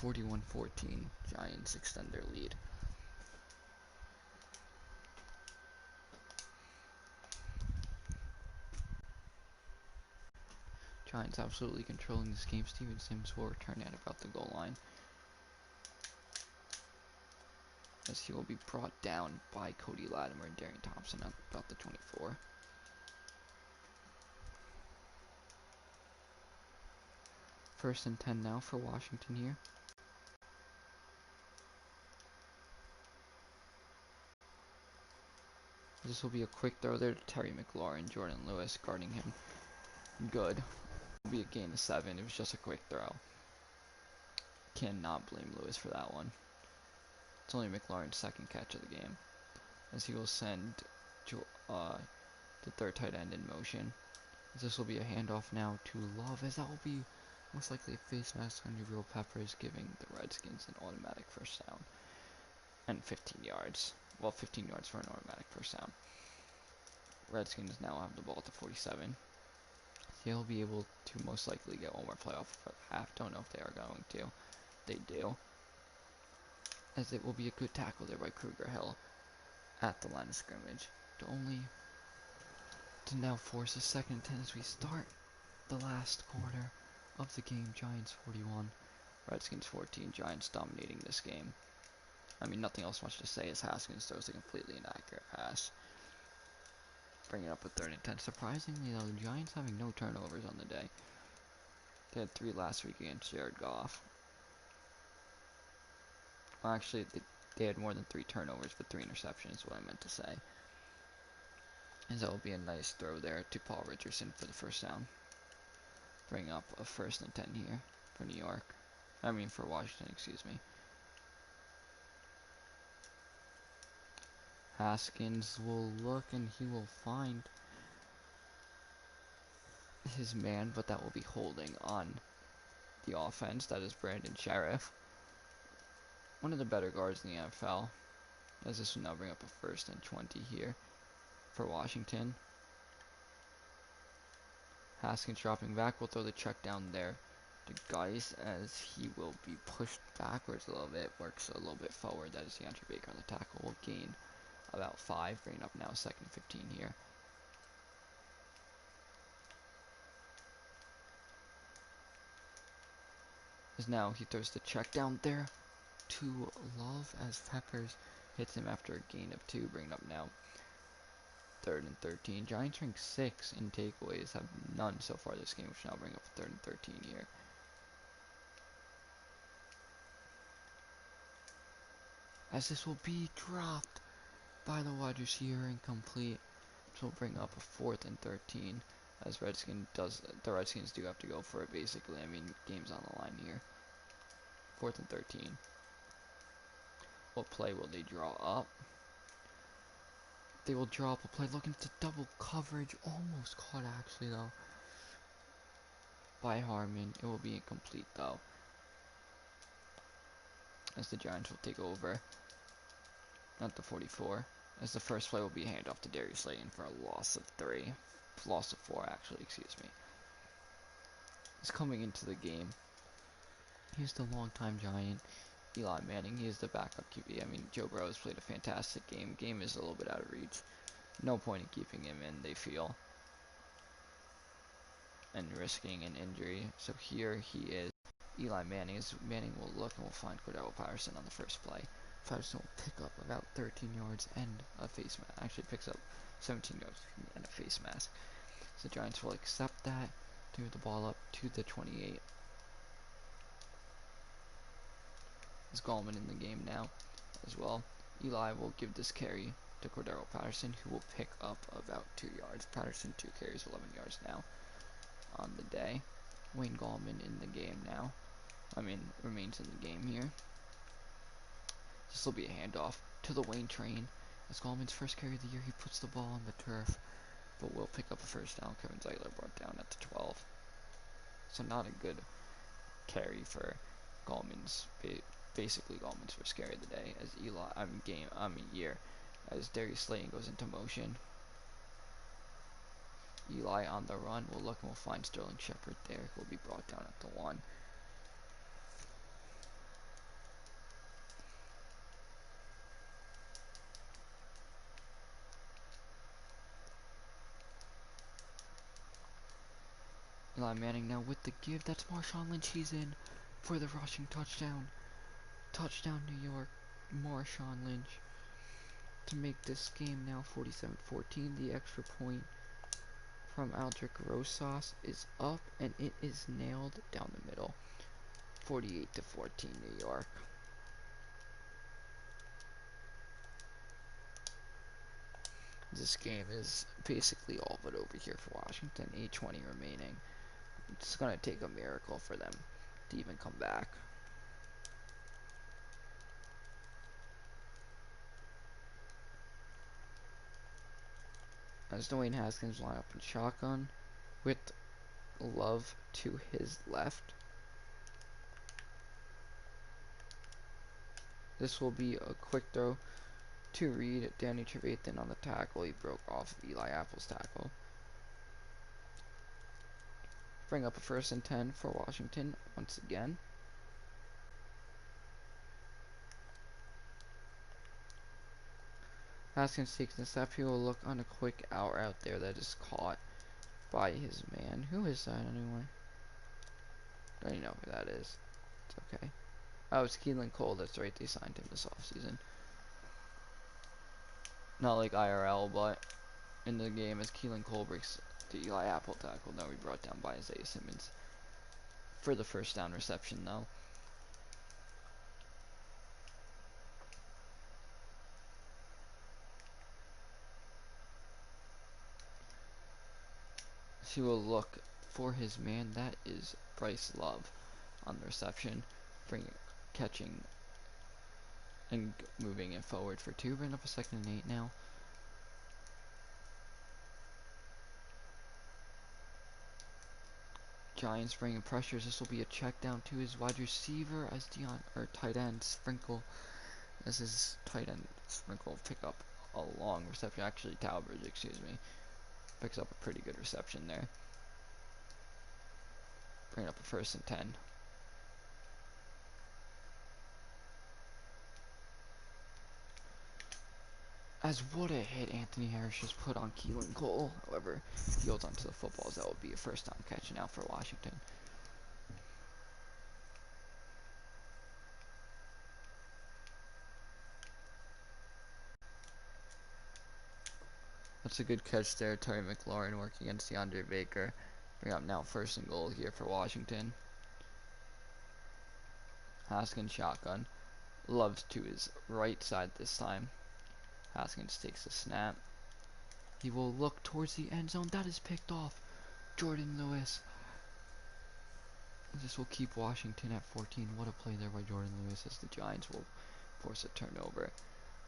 41-14, Giants extend their lead. Giants absolutely controlling this game. Steven Sims will return at about the goal line, as he will be brought down by Cody Latimer and Darian Thompson at about the 24. First and 10 now for Washington here. This will be a quick throw there to Terry McLaurin. Jordan Lewis guarding him. Good. It'll be a gain of 7. It was just a quick throw. Cannot blame Lewis for that one. It's only McLaurin's 2nd catch of the game, as he will send the 3rd tight end in motion. This will be a handoff now to Love, as that will be most likely a face mask on Jabril Peppers, giving the Redskins an automatic first down. And 15 yards. Well, 15 yards for an automatic first down. Redskins now have the ball at the 47. They'll be able to most likely get one more play off for the half. Don't know if they are going to. They do. As it will be a good tackle there by Kruger Hill at the line of scrimmage. To now force a 2nd and 10 as we start the last quarter of the game. Giants 41, Redskins 14. Giants dominating this game. I mean, nothing else much to say as Haskins throws a completely inaccurate pass. Bringing up a 3rd and 10. Surprisingly, though, the Giants having no turnovers on the day. They had 3 last week against Jared Goff. Well, actually, they had more than 3 turnovers, but 3 interceptions is what I meant to say. And that will be a nice throw there to Paul Richardson for the first down. Bring up a 1st and 10 here for New York. For Washington, excuse me. Haskins will look and he will find his man, but that will be holding on the offense. That is Brandon Sheriff, one of the better guards in the NFL. As this will now bring up a 1st and 20 here for Washington. Haskins dropping back will throw the check down there to Geis, as he will be pushed backwards a little bit, works a little bit forward. That is DeAndre Baker on the tackle, will gain about 5, bringing up now 2nd and 15 here. As now he throws the check down there to Love as Peppers hits him after a gain of 2, bringing up now 3rd and 13. Giants rank 6 in takeaways, have none so far this game, which now bring up 3rd and 13 here. As this will be dropped by the wide receiver, incomplete, which will bring up a 4th and 13. As the Redskins do have to go for it basically. I mean, game's on the line here. 4th and 13. What play will they draw up? They will draw up a play looking to double coverage. Almost caught actually though by Harmon. It will be incomplete though, as the Giants will take over at the 44. As the first play will be a handoff to Darius Slayton for a loss of 4 actually, excuse me. He's coming into the game. He's the longtime Giant. Eli Manning, he is the backup QB. I mean, Joe Burrow has played a fantastic game. Game is a little bit out of reach. No point in keeping him in, they feel, and risking an injury. So here he is. Eli Manning. Manning will look and will find Cordell Patterson on the first play. Patterson will pick up about 13 yards and a face mask. Actually picks up 17 yards and a face mask. So the Giants will accept that, throw the ball up to the 28. Is Gallman in the game now as well. Eli will give this carry to Cordero Patterson, who will pick up about 2 yards. Patterson 2 carries, 11 yards now on the day. Wayne Gallman in the game now. Remains in the game here. This will be a handoff to the Wayne train. As Gallman's first carry of the year, he puts the ball on the turf, but will pick up a first down. Kevin Zeitler brought down at the 12. So not a good carry for basically Gallman's first carry of the day, as year, as Darius Slayton goes into motion. Eli on the run will look and will find Sterling Shepard there, who will be brought down at the 1. Eli Manning now with the give. That's Marshawn Lynch. He's in for the rushing touchdown. Touchdown New York. Marshawn Lynch to make this game now 47-14. The extra point from Aldrich Rosas is up, and it is nailed down the middle. 48-14 New York. This game is basically all but over here for Washington. 8:20 remaining. It's going to take a miracle for them to even come back. As Dwayne Haskins line up in shotgun with Love to his left. This will be a quick throw to Reed. Danny Trevathan on the tackle. He broke off Eli Apple's tackle. Bring up a 1st and 10 for Washington once again. Haskins takes the step. He will look on a quick out route there that is caught by his man. Who is that anyway? Don't even know who that is. It's okay. Oh, it's Keelan Cole. That's right. They signed him this offseason. Not like IRL, but in the game as Keelan Cole breaks the Eli Apple tackle. Now we brought down by Isaiah Simmons for the first down reception though. He will look for his man. That is Bryce Love on the reception, catching and moving it forward for 2. Bring up a 2nd and 8 now. Giants bringing pressures. This will be a check down to his wide receiver as tight end Sprinkle. This is tight end Sprinkle pick up a long reception. Actually, Talbridge, excuse me, picks up a pretty good reception there. Bring up a 1st and 10. As what a hit Anthony Harris just put on Keelan Cole. However, he holds onto the football, as that will be a first down catch now for Washington. That's a good catch there. Terry McLaurin working against DeAndre Baker. Bring up now 1st and goal here for Washington. Haskins shotgun. Loves to his right side this time. Haskins takes the snap. He will look towards the end zone. That is picked off. Jordan Lewis. This will keep Washington at 14. What a play there by Jordan Lewis as the Giants will force a turnover.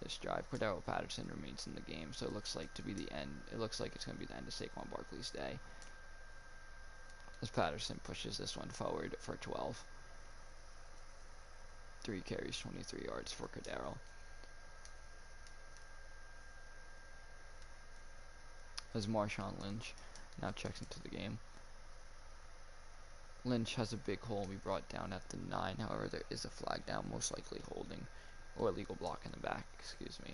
This drive, Cordero Patterson remains in the game, so it looks like to be the end. It looks like it's going to be the end of Saquon Barkley's day. As Patterson pushes this one forward for 12. 3 carries, 23 yards for Cordero. As Marshawn Lynch now checks into the game. Lynch has a big hole we brought down at the 9. However, there is a flag down, most likely holding or illegal block in the back, excuse me,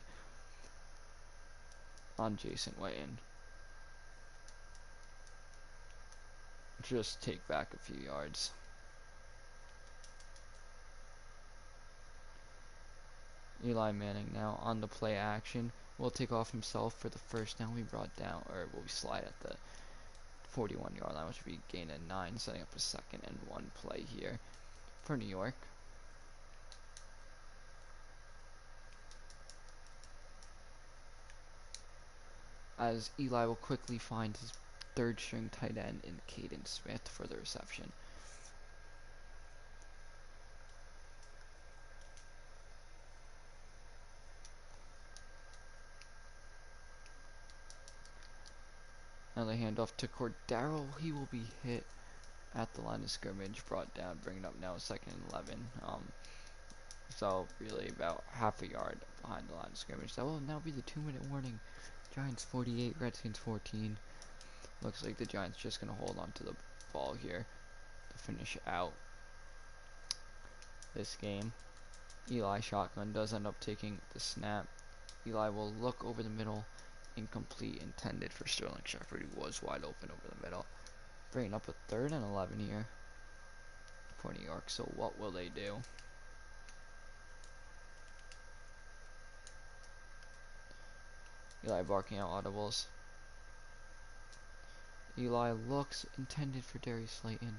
on Jason Witten. Just take back a few yards. Eli Manning now on the play action will take off himself for the first down. We brought down, or will we slide at the 41-yard line, which would be gain of 9, setting up a 2nd and 1 play here for New York. As Eli will quickly find his 3rd string tight end in Caden Smith for the reception. Now they hand off to Cordero. He will be hit at the line of scrimmage, brought down, bringing up now 2nd and 11. So really about half a yard behind the line of scrimmage. That will now be the 2-minute warning. Giants 48, Redskins 14. Looks like the Giants just going to hold on to the ball here to finish out this game. Eli shotgun does end up taking the snap. Eli will look over the middle. Incomplete, intended for Sterling Shepard, who was wide open over the middle. Bringing up a 3rd and 11 here for New York. So what will they do? Eli barking out audibles. Eli looks intended for Darius Slayton.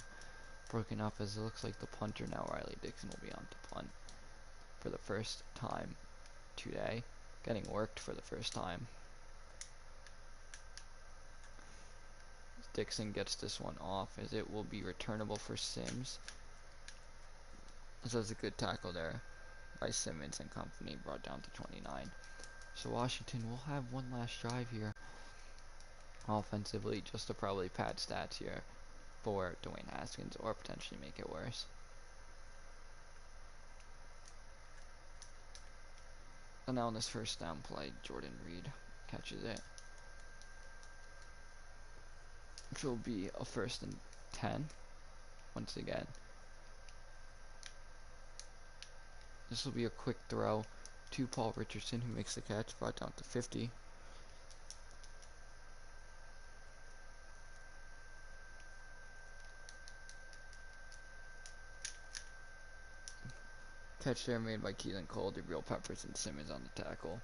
Broken up as it looks like the punter now, Riley Dixon, will be on to punt for the first time today. Getting worked for the first time. Dixon gets this one off as it will be returnable for Sims. This was a good tackle there by Simmons and company, brought down to 29. So Washington will have one last drive here offensively, just to probably pad stats here for Dwayne Haskins or potentially make it worse. And now on this first down play, Jordan Reed catches it, which will be a 1st and 10 once again. This will be a quick throw to Paul Richardson, who makes the catch, brought down to 50. Catch there made by Keelan Cole, Jabril Peppers, and Simmons on the tackle.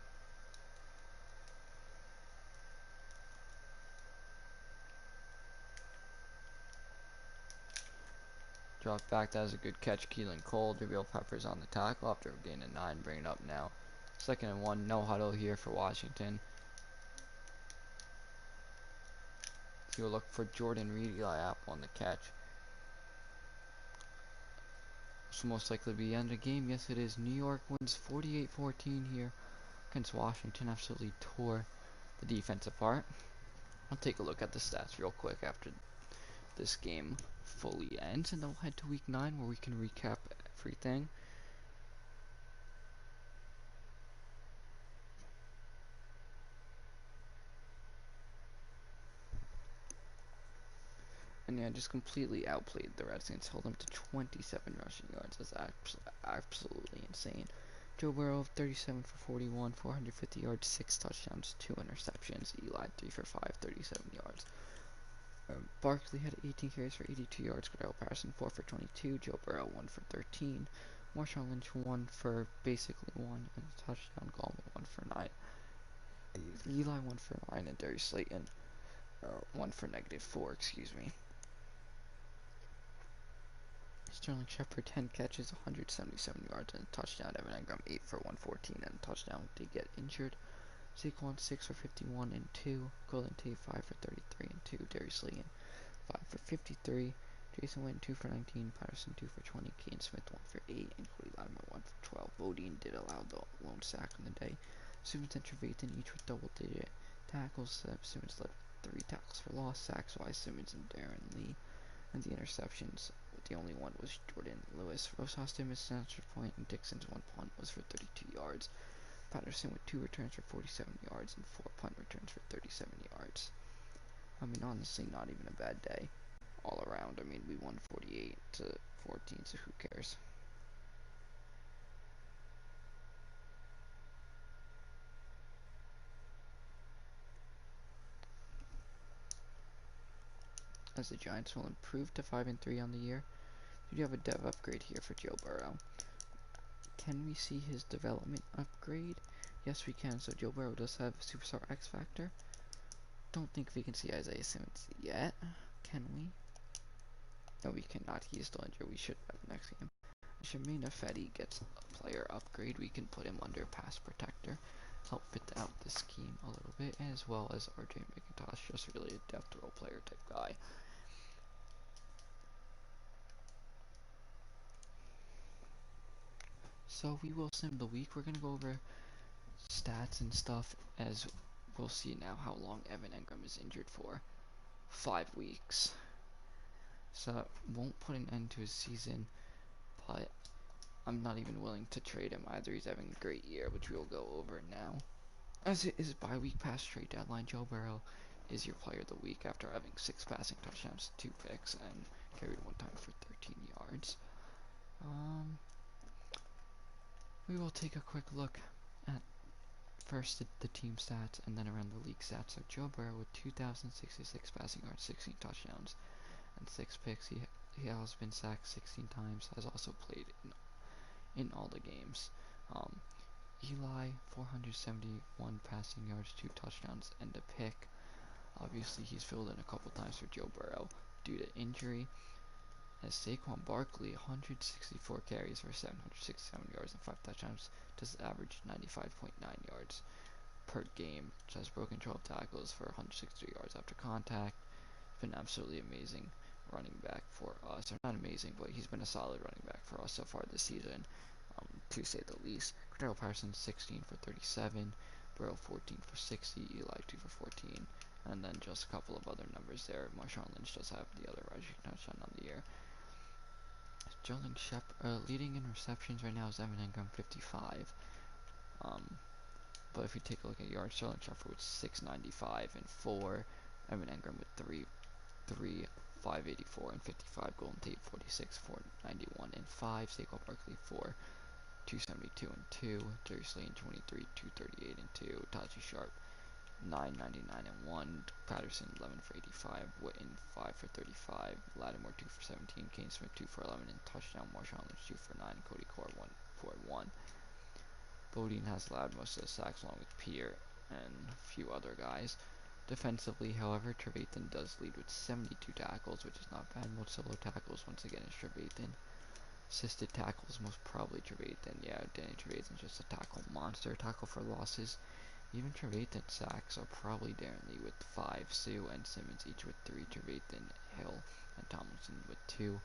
Drop back, that was a good catch. Keelan Cole, Jabril Peppers on the tackle after a gain of 9, bring it up now. 2nd and 1, no huddle here for Washington. So you'll look for Jordan Reed, Eli Apple on the catch. This will most likely be the end of the game. Yes, it is. New York wins 48-14 here against Washington. Absolutely tore the defense apart. I'll take a look at the stats real quick after this game fully ends, and then we'll head to week 9 where we can recap everything. And yeah, just completely outplayed the Redskins, held them to 27 rushing yards. That's absolutely insane. Joe Burrow, 37 for 41, 450 yards, 6 touchdowns, 2 interceptions. Eli, 3 for 5, 37 yards. Barkley had 18 carries for 82 yards. Cordell Patterson, 4 for 22. Joe Burrow, 1 for 13. Marshawn Lynch, 1 for basically 1. And a touchdown. Gallman, 1 for 9. Eli 1 for 9, and Darius Slayton 1 for -4, excuse me. Sterling Shepard 10 catches, 177 yards and a touchdown. Evan Engram 8 for 114 and a touchdown. Did get injured. Saquon 6 for 51 and 2. Golden Tate 5 for 33 and 2. Darius Slayton 5 for 53. Jason Witten 2 for 19. Patterson 2 for 20. Kane Smith 1 for 8. And Cody Latimer 1 for 12. Bodine did allow the lone sack on the day. Simmons and Trevathan each with double-digit tackles. Simmons led 3 tackles for loss. Sacks-wise, Simmons and Darren Lee. And the interceptions, the only one was Jordan Lewis. Rosas did miss an extra point, and Dixon's 1 punt was for 32 yards. Patterson with 2 returns for 47 yards and 4 punt returns for 37 yards. I mean, honestly, not even a bad day all around. I mean, we won 48 to 14, so who cares? As the Giants will improve to 5-3 on the year, we do have a dev upgrade here for Joe Burrow. Can we see his development upgrade? Yes, we can. So Joe Burrow does have Superstar X Factor. Don't think we can see Isaiah Simmons yet. Can we? No, we cannot. He is still injured. We should have next game. Shamina Fetty gets a player upgrade. We can put him under pass protector. Help fit out the scheme a little bit, as well as RJ McIntosh, just really a depth role player type guy. So we will sim the week. We're gonna go over stats and stuff, as we'll see now how long Evan Engram is injured for. 5 weeks. So won't put an end to his season, but I'm not even willing to trade him either. He's having a great year, which we'll go over now. As it is bye-week past trade deadline, Joe Burrow is your player of the week after having 6 passing touchdowns, 2 picks, and carried 1 time for 13 yards. We will take a quick look at first the team stats and then around the league stats. So Joe Burrow with 2,066 passing yards, 16 touchdowns, and 6 picks. He has been sacked 16 times, has also played in all the games. Eli, 471 passing yards, 2 touchdowns, and a pick. Obviously, he's filled in a couple times for Joe Burrow due to injury. As Saquon Barkley, 164 carries for 767 yards and 5 touchdowns, just average 95.9 yards per game. Just broken 12 tackles for 163 yards after contact. Been absolutely amazing running back for us. Or not amazing, but he's been a solid running back for us so far this season, to say the least. Cordell Patterson 16 for 37, Burrow 14 for 60, Eli 2 for 14, and then just a couple of other numbers there. Marshawn Lynch does have the other rushing touchdown on the year. Sterling Shepard leading in receptions right now is Evan Engram 55. But if you take a look at yards, Sterling Shepard with 695 and 4, Evan Engram with 584 and 55, Golden Tate 46, 491 and 5, Saquon Barkley 4, 272 and 2, Darius Slayton 23, 238 and 2, Taji Sharp 999 and 1, Patterson 11 for 85, Witten 5 for 35, Lattimore 2 for 17, Kane Smith 2 for 11 and touchdown, Marshawn Lynch 2 for 9, Cody Core 1 for 1. Bodine has allowed most of the sacks along with Pierre and a few other guys. Defensively, however, Trevathan does lead with 72 tackles, which is not bad. Most solo tackles, once again, is Trevathan. Assisted tackles, most probably Trevathan. Yeah, Danny Trevathan's just a tackle monster. Tackle for losses. Even Trevathan sacks are probably Darren Lee with 5, Sue and Simmons each with 3, Trevathan, Hill, and Tomlinson with 2.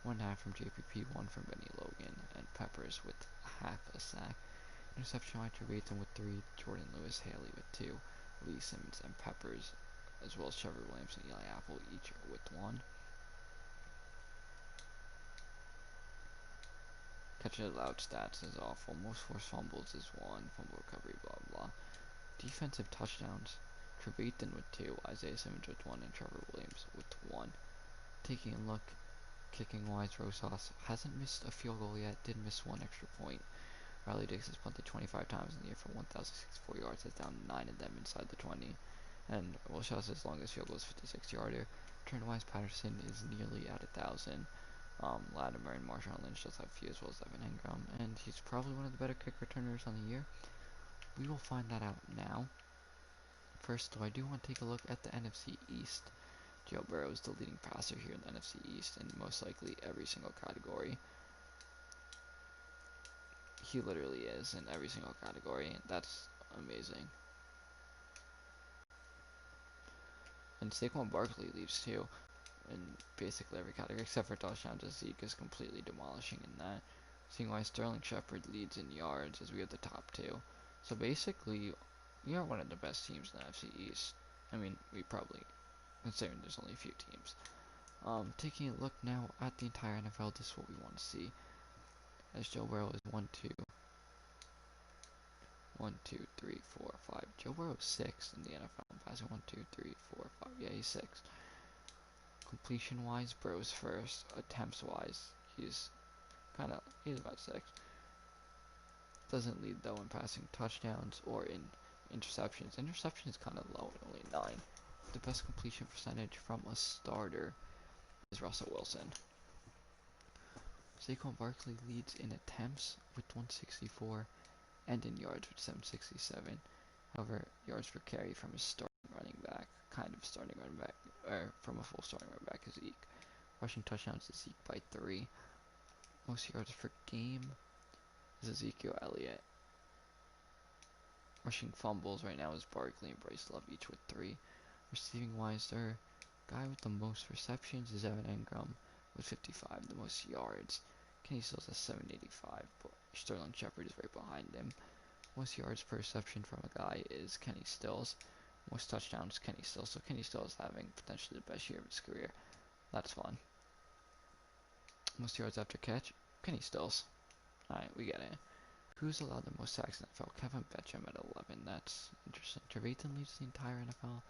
1.5 from JPP, 1 from Benny Logan, and Peppers with half a sack. Interception by Trevathan with 3, Jordan Lewis, Haley with 2, Lee Simmons and Peppers, as well as Trevor Williams and Eli Apple each with 1. Catch it allowed stats is awful. Most forced fumbles is 1, fumble recovery, blah blah. Defensive touchdowns, Trevathan with 2, Isaiah Simmons with 1, and Trevor Williams with 1. Taking a look, kicking wise, Rosas hasn't missed a field goal yet, did miss 1 extra point. Riley Dix has punted 25 times in the year for 1,064 yards, has down 9 of them inside the 20. And Wilshaw's longest field goal is 56-yarder. Return-wise, Patterson is nearly at 1,000. Latimer and Marshawn Lynch does have few, as well as Evan Engram, and he's probably one of the better kick returners on the year. We will find that out now. First, though, I do want to take a look at the NFC East. Joe Burrow is the leading passer here in the NFC East in most likely every single category. He literally is in every single category, and that's amazing. And Saquon Barkley leads too in basically every category except for touchdowns, as Zeke is completely demolishing in that. Seeing why Sterling Shepard leads in yards as we have the top two. So basically, we are one of the best teams in the NFC East. I mean, we probably, considering there's only a few teams. Taking a look now at the entire NFL, this is what we want to see. As Joe Burrow is 1, 2, 1, 2, 3, 4, 5. Joe Burrow is 6 in the NFL. Passing 1, 2, 3, 4, 5. Yeah, he's 6. Completion wise, Burrow's first. Attempts wise, he's about 6. Doesn't lead though in passing touchdowns or in interceptions. Interceptions kind of low at only 9. The best completion percentage from a starter is Russell Wilson. Saquon Barkley leads in attempts with 164 and in yards with 767. However, yards per carry from a starting running back, or from a full starting running back is Zeke. Rushing touchdowns is Zeke by 3. Most yards per game is Ezekiel Elliott. Rushing fumbles right now is Barkley and Bryce Love, each with 3. Receiving wise, their guy with the most receptions is Evan Engram with 55. The most yards, Kenny Stills has 785, but Sterling Shepard is right behind him. Most yards per reception from a guy is Kenny Stills. Most touchdowns, Kenny Stills. So Kenny Stills having potentially the best year of his career. That's fun. Most yards after catch, Kenny Stills. Alright, we get it. Who's allowed the most sacks in the NFL? Kevin Betcham at 11. That's interesting. Trevathan leads the entire NFL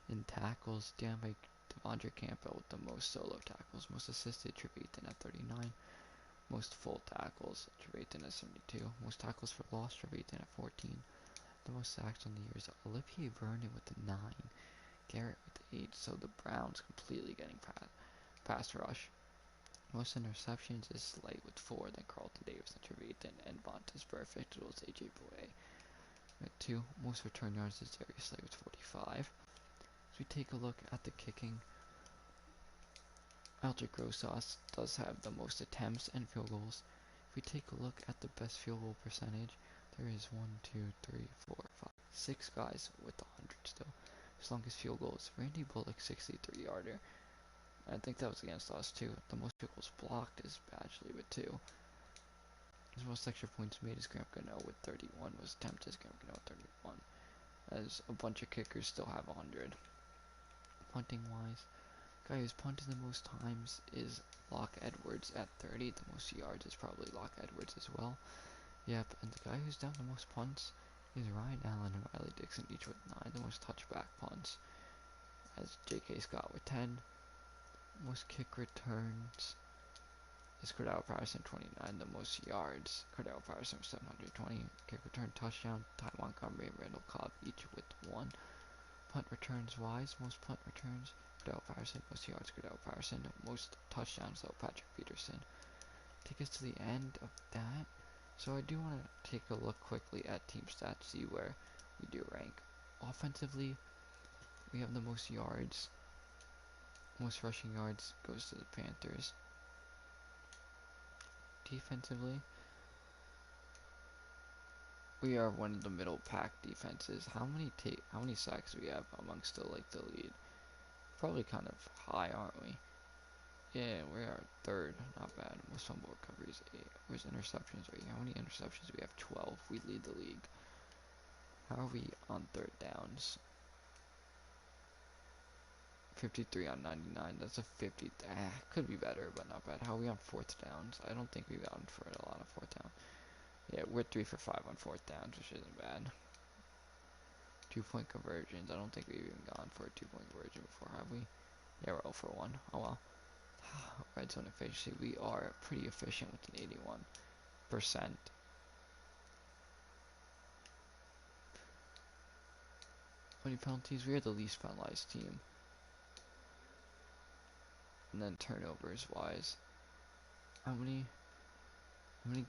in tackles, down by Devondre Campbell with the most solo tackles. Most assisted, Trevathan at 39. Most full tackles, Trevathan at 72. Most tackles for loss, Trevathan at 14. The most sacks on the year is Olivier Vernon with the 9. Garrett with the 8. So the Browns completely getting pass rush. Most interceptions is Slate with 4, then Carlton Davis and Trevathan, and Vontaze Perfect as well as AJ Bouye with 2. Most return yards is Darius Slate with 45. As we take a look at the kicking, Aldrich Rosas does have the most attempts and field goals. If we take a look at the best field goal percentage, there is 1, 2, 3, 4, 5, 6 guys with 100 still. His longest field goal is Randy Bullock, 63-yarder. I think that was against us too. The most field goals blocked is Badgley with 2. His most extra points made is Graham Gano with 31. Most attempts is Graham Gano with 31. As a bunch of kickers still have 100. Punting wise, guy who's punted the most times is Locke Edwards at 30. The most yards is probably Locke Edwards as well. Yep, and the guy who's down the most punts is Ryan Allen and Riley Dixon, each with 9. The most touchback punts as J.K. Scott with 10. Most kick returns is Cordell Patterson, 29. The most yards, Cordell Patterson with 720. Kick return touchdown, Ty Montgomery and Randall Cobb, each with 1. Punt returns wise, most punt returns, Cordell Patterson. Most yards, Cordell Patterson. Most touchdowns, though, Patrick Peterson. Take us to the end of that. So I do want to take a look quickly at team stats, see where we do rank. Offensively, we have the most yards. Most rushing yards goes to the Panthers. Defensively, we are one of the middle pack defenses. How many sacks do we have amongst the lead? Probably kind of high, aren't we? Yeah, we are third. Not bad. Most fumble recoveries 8. Where's interceptions right here? How many interceptions do we have? 12. We lead the league. How are we on third downs? 53 on 99. That's a 50. Could be better, but not bad. How are we on fourth downs? I don't think we've gotten for a lot of fourth down. Yeah, we're 3 for 5 on fourth downs, which isn't bad. 2-point conversions. I don't think we've even gone for a 2-point conversion before, have we? Yeah, we're 0 for 1. Oh well. Red zone efficiency. We are pretty efficient with an 81%. Many penalties? We are the least penalized team. And then turnovers wise, how many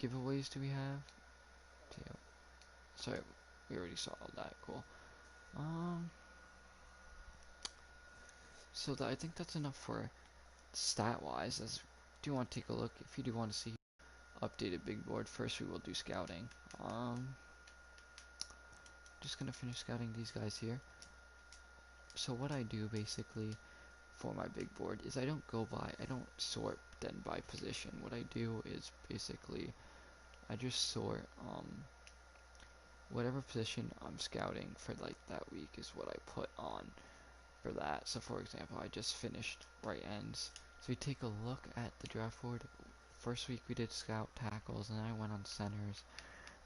giveaways do we have? 2. Sorry, we already saw all that. Cool. I think that's enough for stat-wise. As do you want to take a look? If you do want to see updated big board, first we will do scouting. Just gonna finish scouting these guys here. So what I do basically for my big board is I don't sort then by position. What I do is basically I just sort whatever position I'm scouting for like that week is what I put on for that. So for example, I just finished right ends. So we take a look at the draft board. First week we did scout tackles, and then I went on centers,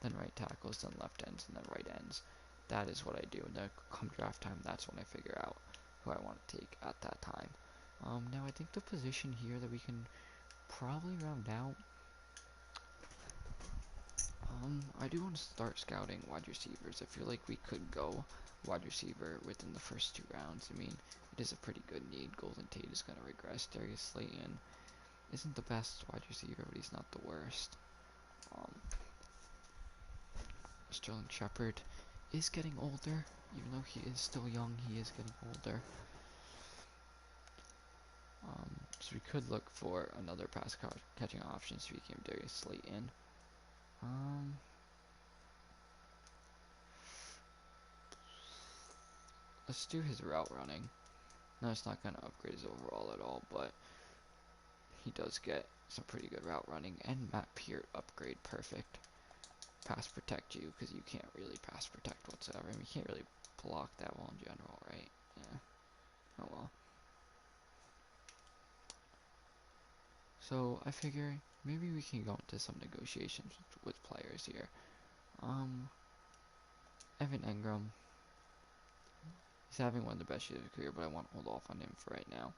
then right tackles, then left ends, and then right ends. That is what I do. And then come draft time, that's when I figure out who I want to take at that time. Now I think the position here that we can probably round out. I do want to start scouting wide receivers. I feel like we could go wide receiver within the first 2 rounds. I mean, it is a pretty good need. Golden Tate is going to regress. Darius Slayton isn't the best wide receiver, but he's not the worst. Um, Sterling Shepard is getting older. Even though he is still young, he is getting older. So we could look for another pass catching option so we can Darius Slayton. Let's do his route running. No, it's not going to upgrade his overall at all, but he does get some pretty good route running. And Matt Peart upgrade, perfect. Pass protect you, because you can't really pass protect whatsoever. I mean, you can't really block that well in general, right? Yeah. Oh well. So I figure maybe we can go into some negotiations with players here. Evan Engram. He's having one of the best years of his career, but I want to hold off on him for right now.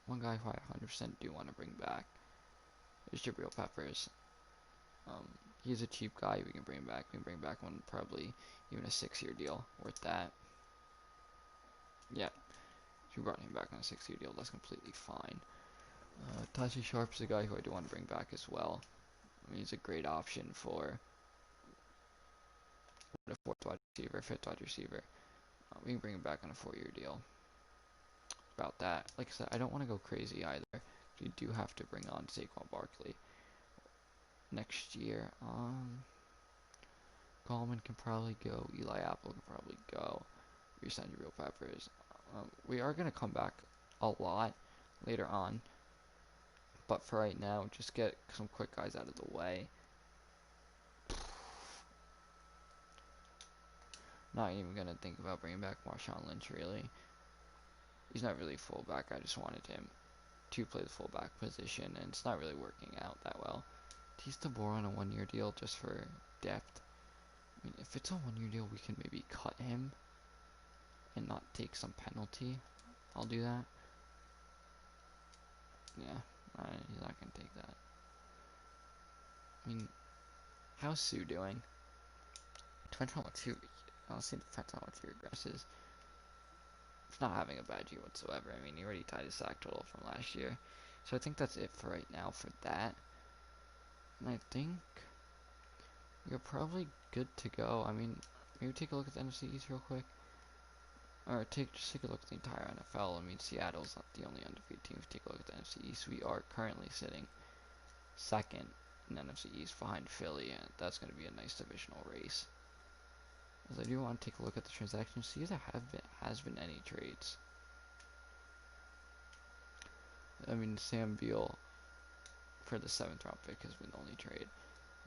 One guy who I 100% do want to bring back is Jabril Peppers. He's a cheap guy. We can bring him back. We can bring back one probably even a 6-year deal worth that. Yeah, we brought him back on a 6-year deal. That's completely fine. Tashi Sharp's a guy who I do want to bring back as well. I mean, he's a great option for a fourth wide receiver, fifth wide receiver. We can bring him back on a 4-year deal. About that, like I said, I don't want to go crazy either. We do have to bring on Saquon Barkley next year. Gallman can probably go. Eli Apple can probably go. Resign your real Peppers. We are going to come back a lot later on. But for right now, just get some quick guys out of the way. Not even going to think about bringing back Marshawn Lynch, really. He's not really fullback. I just wanted him to play the fullback position, and it's not really working out that well. Tease DeBoer on a 1-year deal just for depth. I mean, if it's a 1-year deal, we can maybe cut him and not take some penalty. I'll do that. Yeah, he's not going to take that. I mean, how's Sue doing? Depends on what Sue, honestly, depends on what he regresses. He's not having a bad year whatsoever. I mean, he already tied his sack total from last year. So I think that's it for right now for that. And I think you're probably good to go. I mean, maybe take a look at the NFC East real quick. Or just take a look at the entire NFL. I mean, Seattle's not the only undefeated team. If you take a look at the NFC East, we are currently sitting second in the NFC East behind Philly, and that's going to be a nice divisional race. As I do want to take a look at the transactions, see if there has been any trades. I mean, Sam Beal for the 7th round pick has been the only trade.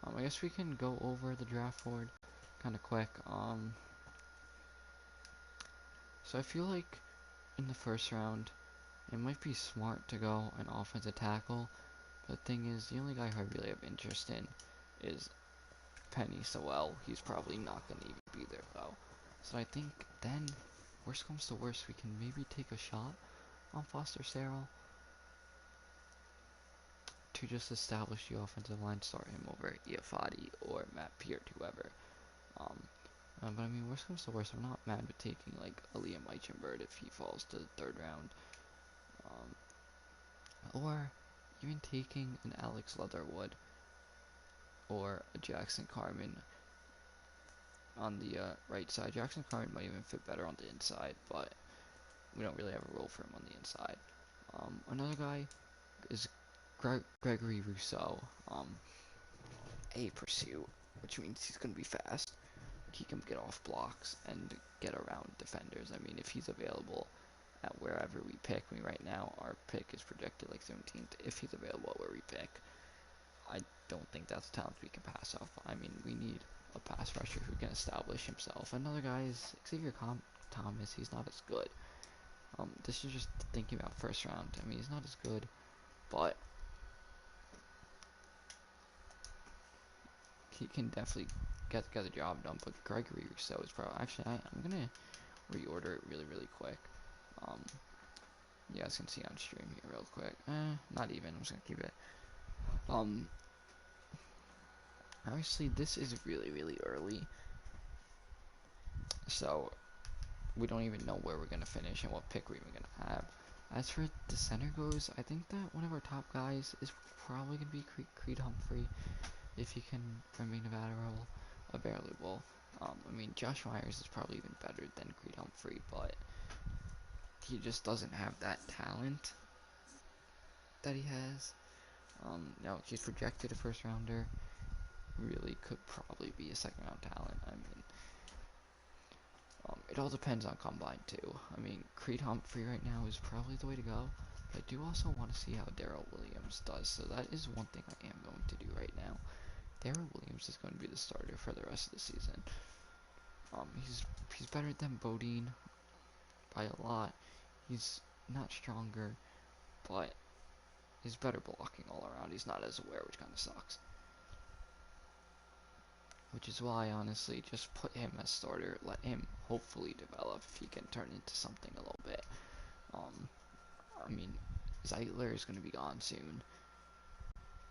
I guess we can go over the draft board kind of quick. So I feel like in the first round, it might be smart to go an offensive tackle. But the thing is, the only guy who I really have interest in is Penny Sewell. He's probably not going to even be there though. So I think then, worst comes to worst, we can maybe take a shot on Foster Sarrell to just establish the offensive line, start him over Iafati or Matt Peart, whoever. But I mean, worst comes to worst, I'm not mad with taking like a Liam Eichenberg if he falls to the 3rd round. Or even taking an Alex Leatherwood or a Jackson Carman on the right side. Jackson Carman might even fit better on the inside, but we don't really have a role for him on the inside. Another guy is Gregory Rousseau, a pursuit, which means he's going to be fast. He can get off blocks and get around defenders. I mean, if he's available at wherever we pick, right now our pick is projected like 17th. If he's available at where we pick, I don't think that's a talent we can pass off. I mean, we need a pass rusher who can establish himself. Another guy is Xavier Thomas. He's not as good. This is just thinking about first round. I mean, he's not as good, but he can definitely get the job done. But Gregory Rousseau is probably actually I'm gonna reorder it really quick. Um, you guys can see on stream here real quick. Not even. I'm just gonna keep it. Obviously this is really early, so we don't even know where we're gonna finish and what pick we're even gonna have. As for the center goes, I think that one of our top guys is probably gonna be Creed Humphrey if he can remain available. I mean, Josh Myers is probably even better than Creed Humphrey, but he just doesn't have that talent that he has. Now he's projected a first rounder. Really could probably be a second round talent. I mean, it all depends on combine too. I mean, Creed Humphrey right now is probably the way to go. But I do also want to see how Darrell Williams does. So that is one thing I am going to do right now. Darrell Williams is going to be the starter for the rest of the season. He's better than Bodine by a lot. He's not stronger, but he's better blocking all around. He's not as aware, which kind of sucks. Which is why, honestly, just put him as starter. Let him hopefully develop if he can turn into something a little bit. I mean, Zeitler is going to be gone soon.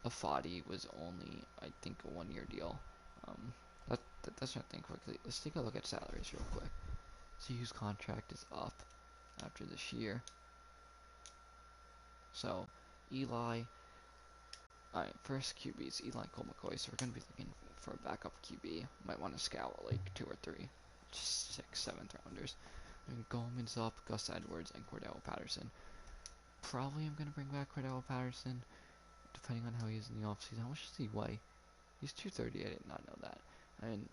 Afadi was only, I think, a 1-year deal. That's not thing quickly. Let's take a look at salaries real quick. See whose contract is up after this year. So, Eli. Alright, first QBs, Eli Cole McCoy. So we're going to be looking for a backup QB. Might want to scout like 2 or 3, 6, 7th rounders. And Goldman's up, Gus Edwards, and Cordell Patterson. Probably I'm going to bring back Cordell Patterson, depending on how he is in the offseason. How much does he weigh? He's 230, I did not know that. And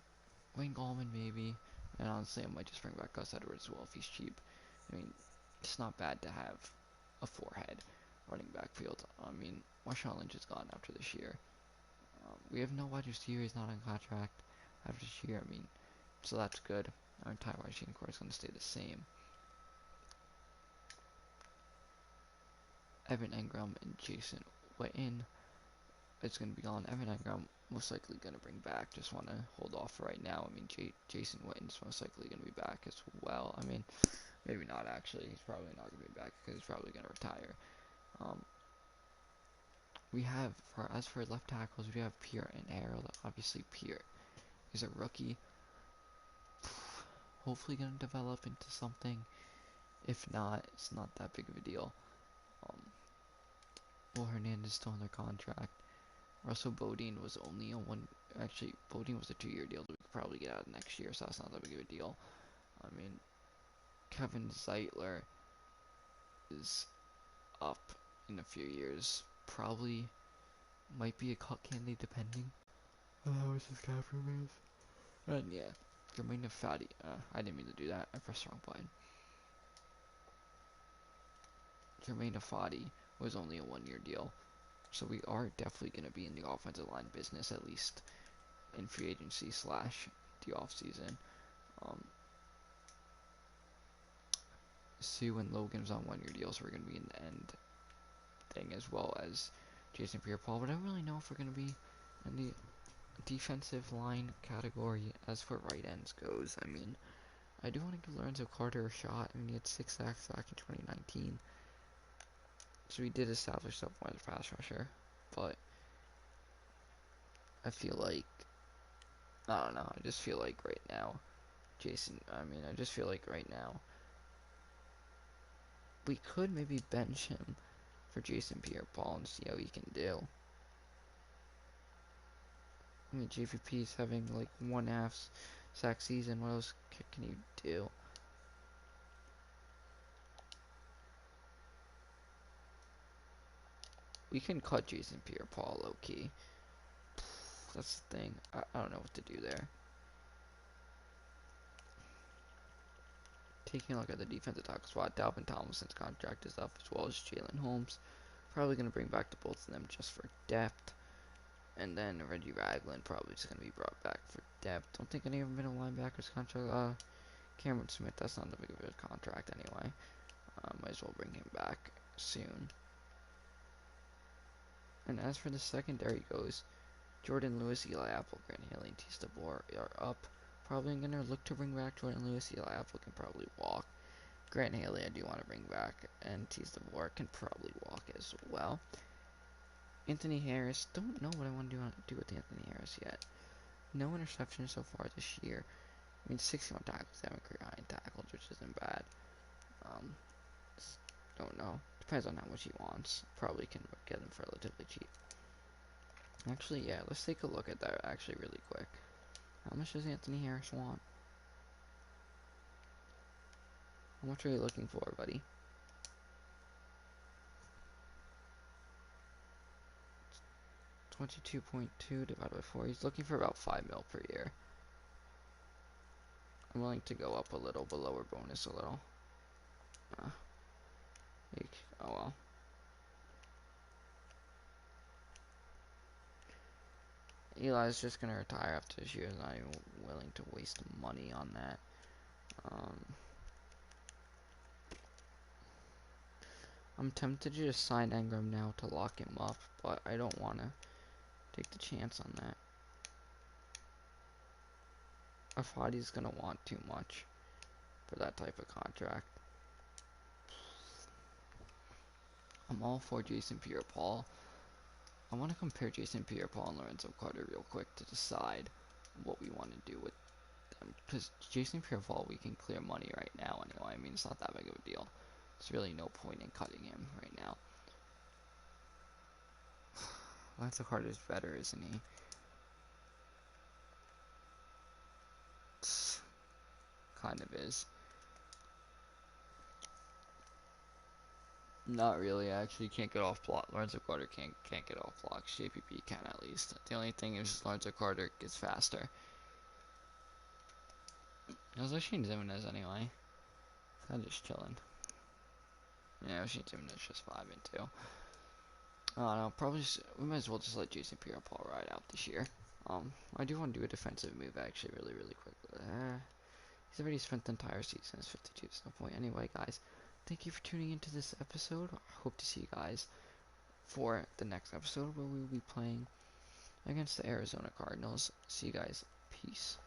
Wayne Gallman maybe. And honestly, I might just bring back Gus Edwards as well if he's cheap. I mean, it's not bad to have a 4-head running back field. I mean, Marshawn Lynch is gone after this year. We have no wide receiver. He's not on contract after this year. I mean, so that's good. Our entire wide receiver core is going to stay the same. Evan Engram and Jason Witten. It's going to be gone. Evan Engram most likely going to bring back. Just want to hold off for right now. I mean, Jason Witten's most likely going to be back as well. I mean, maybe not actually. He's probably not going to be back because he's probably going to retire. We have, as for left tackles, we have Pierre and Harold. Obviously, Pierre is a rookie. Hopefully going to develop into something. If not, it's not that big of a deal. Will Hernandez still under contract. Russell Bodine was only a one. Actually, Bodine was a 2-year deal that we could probably get out next year, so that's not that big of a deal. I mean, Kevin Zeitler is up in a few years. Probably might be a cut candidate depending on how much his cap room is. And yeah, Jermaine Fatty. I didn't mean to do that. I pressed the wrong button. Jermaine Fadi was only a 1-year deal. So we are definitely going to be in the offensive line business, at least in free agency / the offseason. Sue and Logan's on 1-year deals, so we're going to be in the end thing, as well as Jason Pierre-Paul. But I don't really know if we're going to be in the defensive line category as for right ends goes. I mean, I do want to give Lorenzo Carter a shot. I mean, he had 6 sacks back in 2019. So he did establish himself as a pass rusher. But I feel like, I don't know, I just feel like right now, I just feel like right now, we could maybe bench him for Jason Pierre-Paul and see how he can do. I mean, JVP's having like 1.5 sack season. What else can he do? We can cut Jason Pierre-Paul low-key. That's the thing. I don't know what to do there. Taking a look at the defensive tackle spot, Dalvin Tomlinson's contract is up, as well as Jalen Holmes. Probably going to bring back the both of them just for depth. And then Reggie Ragland probably just going to be brought back for depth. Don't think any of them middle linebackers contract. Cameron Smith, that's not that big of a contract anyway. Might as well bring him back soon. And as for the secondary goes, Jordan Lewis, Eli Apple, Grant Haley, and Teez DeBoer are up. Probably going to look to bring back Jordan Lewis. Eli Apple can probably walk. Grant Haley I do want to bring back, and Teez DeBoer can probably walk as well. Anthony Harris, don't know what I want to do with Anthony Harris yet. No interceptions so far this year. I mean, 61 tackles, 7 career high tackles, which isn't bad. Don't know. Depends on how much he wants. Probably can get him for relatively cheap. Actually, yeah, let's take a look at that actually really quick. How much does Anthony Harris want? How much are you looking for, buddy? 22.2 divided by 4. He's looking for about 5 mil per year. I'm willing to go up a little, but lower bonus a little. Oh well. Eli's just gonna retire after this year. Not even willing to waste money on that. I'm tempted to just sign Engram now to lock him up, but I don't want to take the chance on that. I thought he's gonna want too much for that type of contract. I'm all for Jason Pierre-Paul. I want to compare Jason Pierre-Paul and Lorenzo Carter real quick to decide what we want to do with them. Because Jason Pierre-Paul, we can clear money right now anyway. I mean, it's not that big of a deal. There's really no point in cutting him right now. Lorenzo Carter's better, isn't he? Kind of is. Not really, actually. Can't get off block. Lorenzo Carter can't get off blocks. JPP can at least. The only thing is Lorenzo Carter gets faster. I was Shane Zimenez anyway. I'm just chilling. Yeah, Shane Zimenez just 5-2. I don't know, probably we might as well just let Jason Pierre-Paul ride out this year. I do want to do a defensive move actually really quickly. He's already spent the entire season as 52, so no point. Anyway, guys, thank you for tuning into this episode. I hope to see you guys for the next episode where we will be playing against the Arizona Cardinals. See you guys. Peace.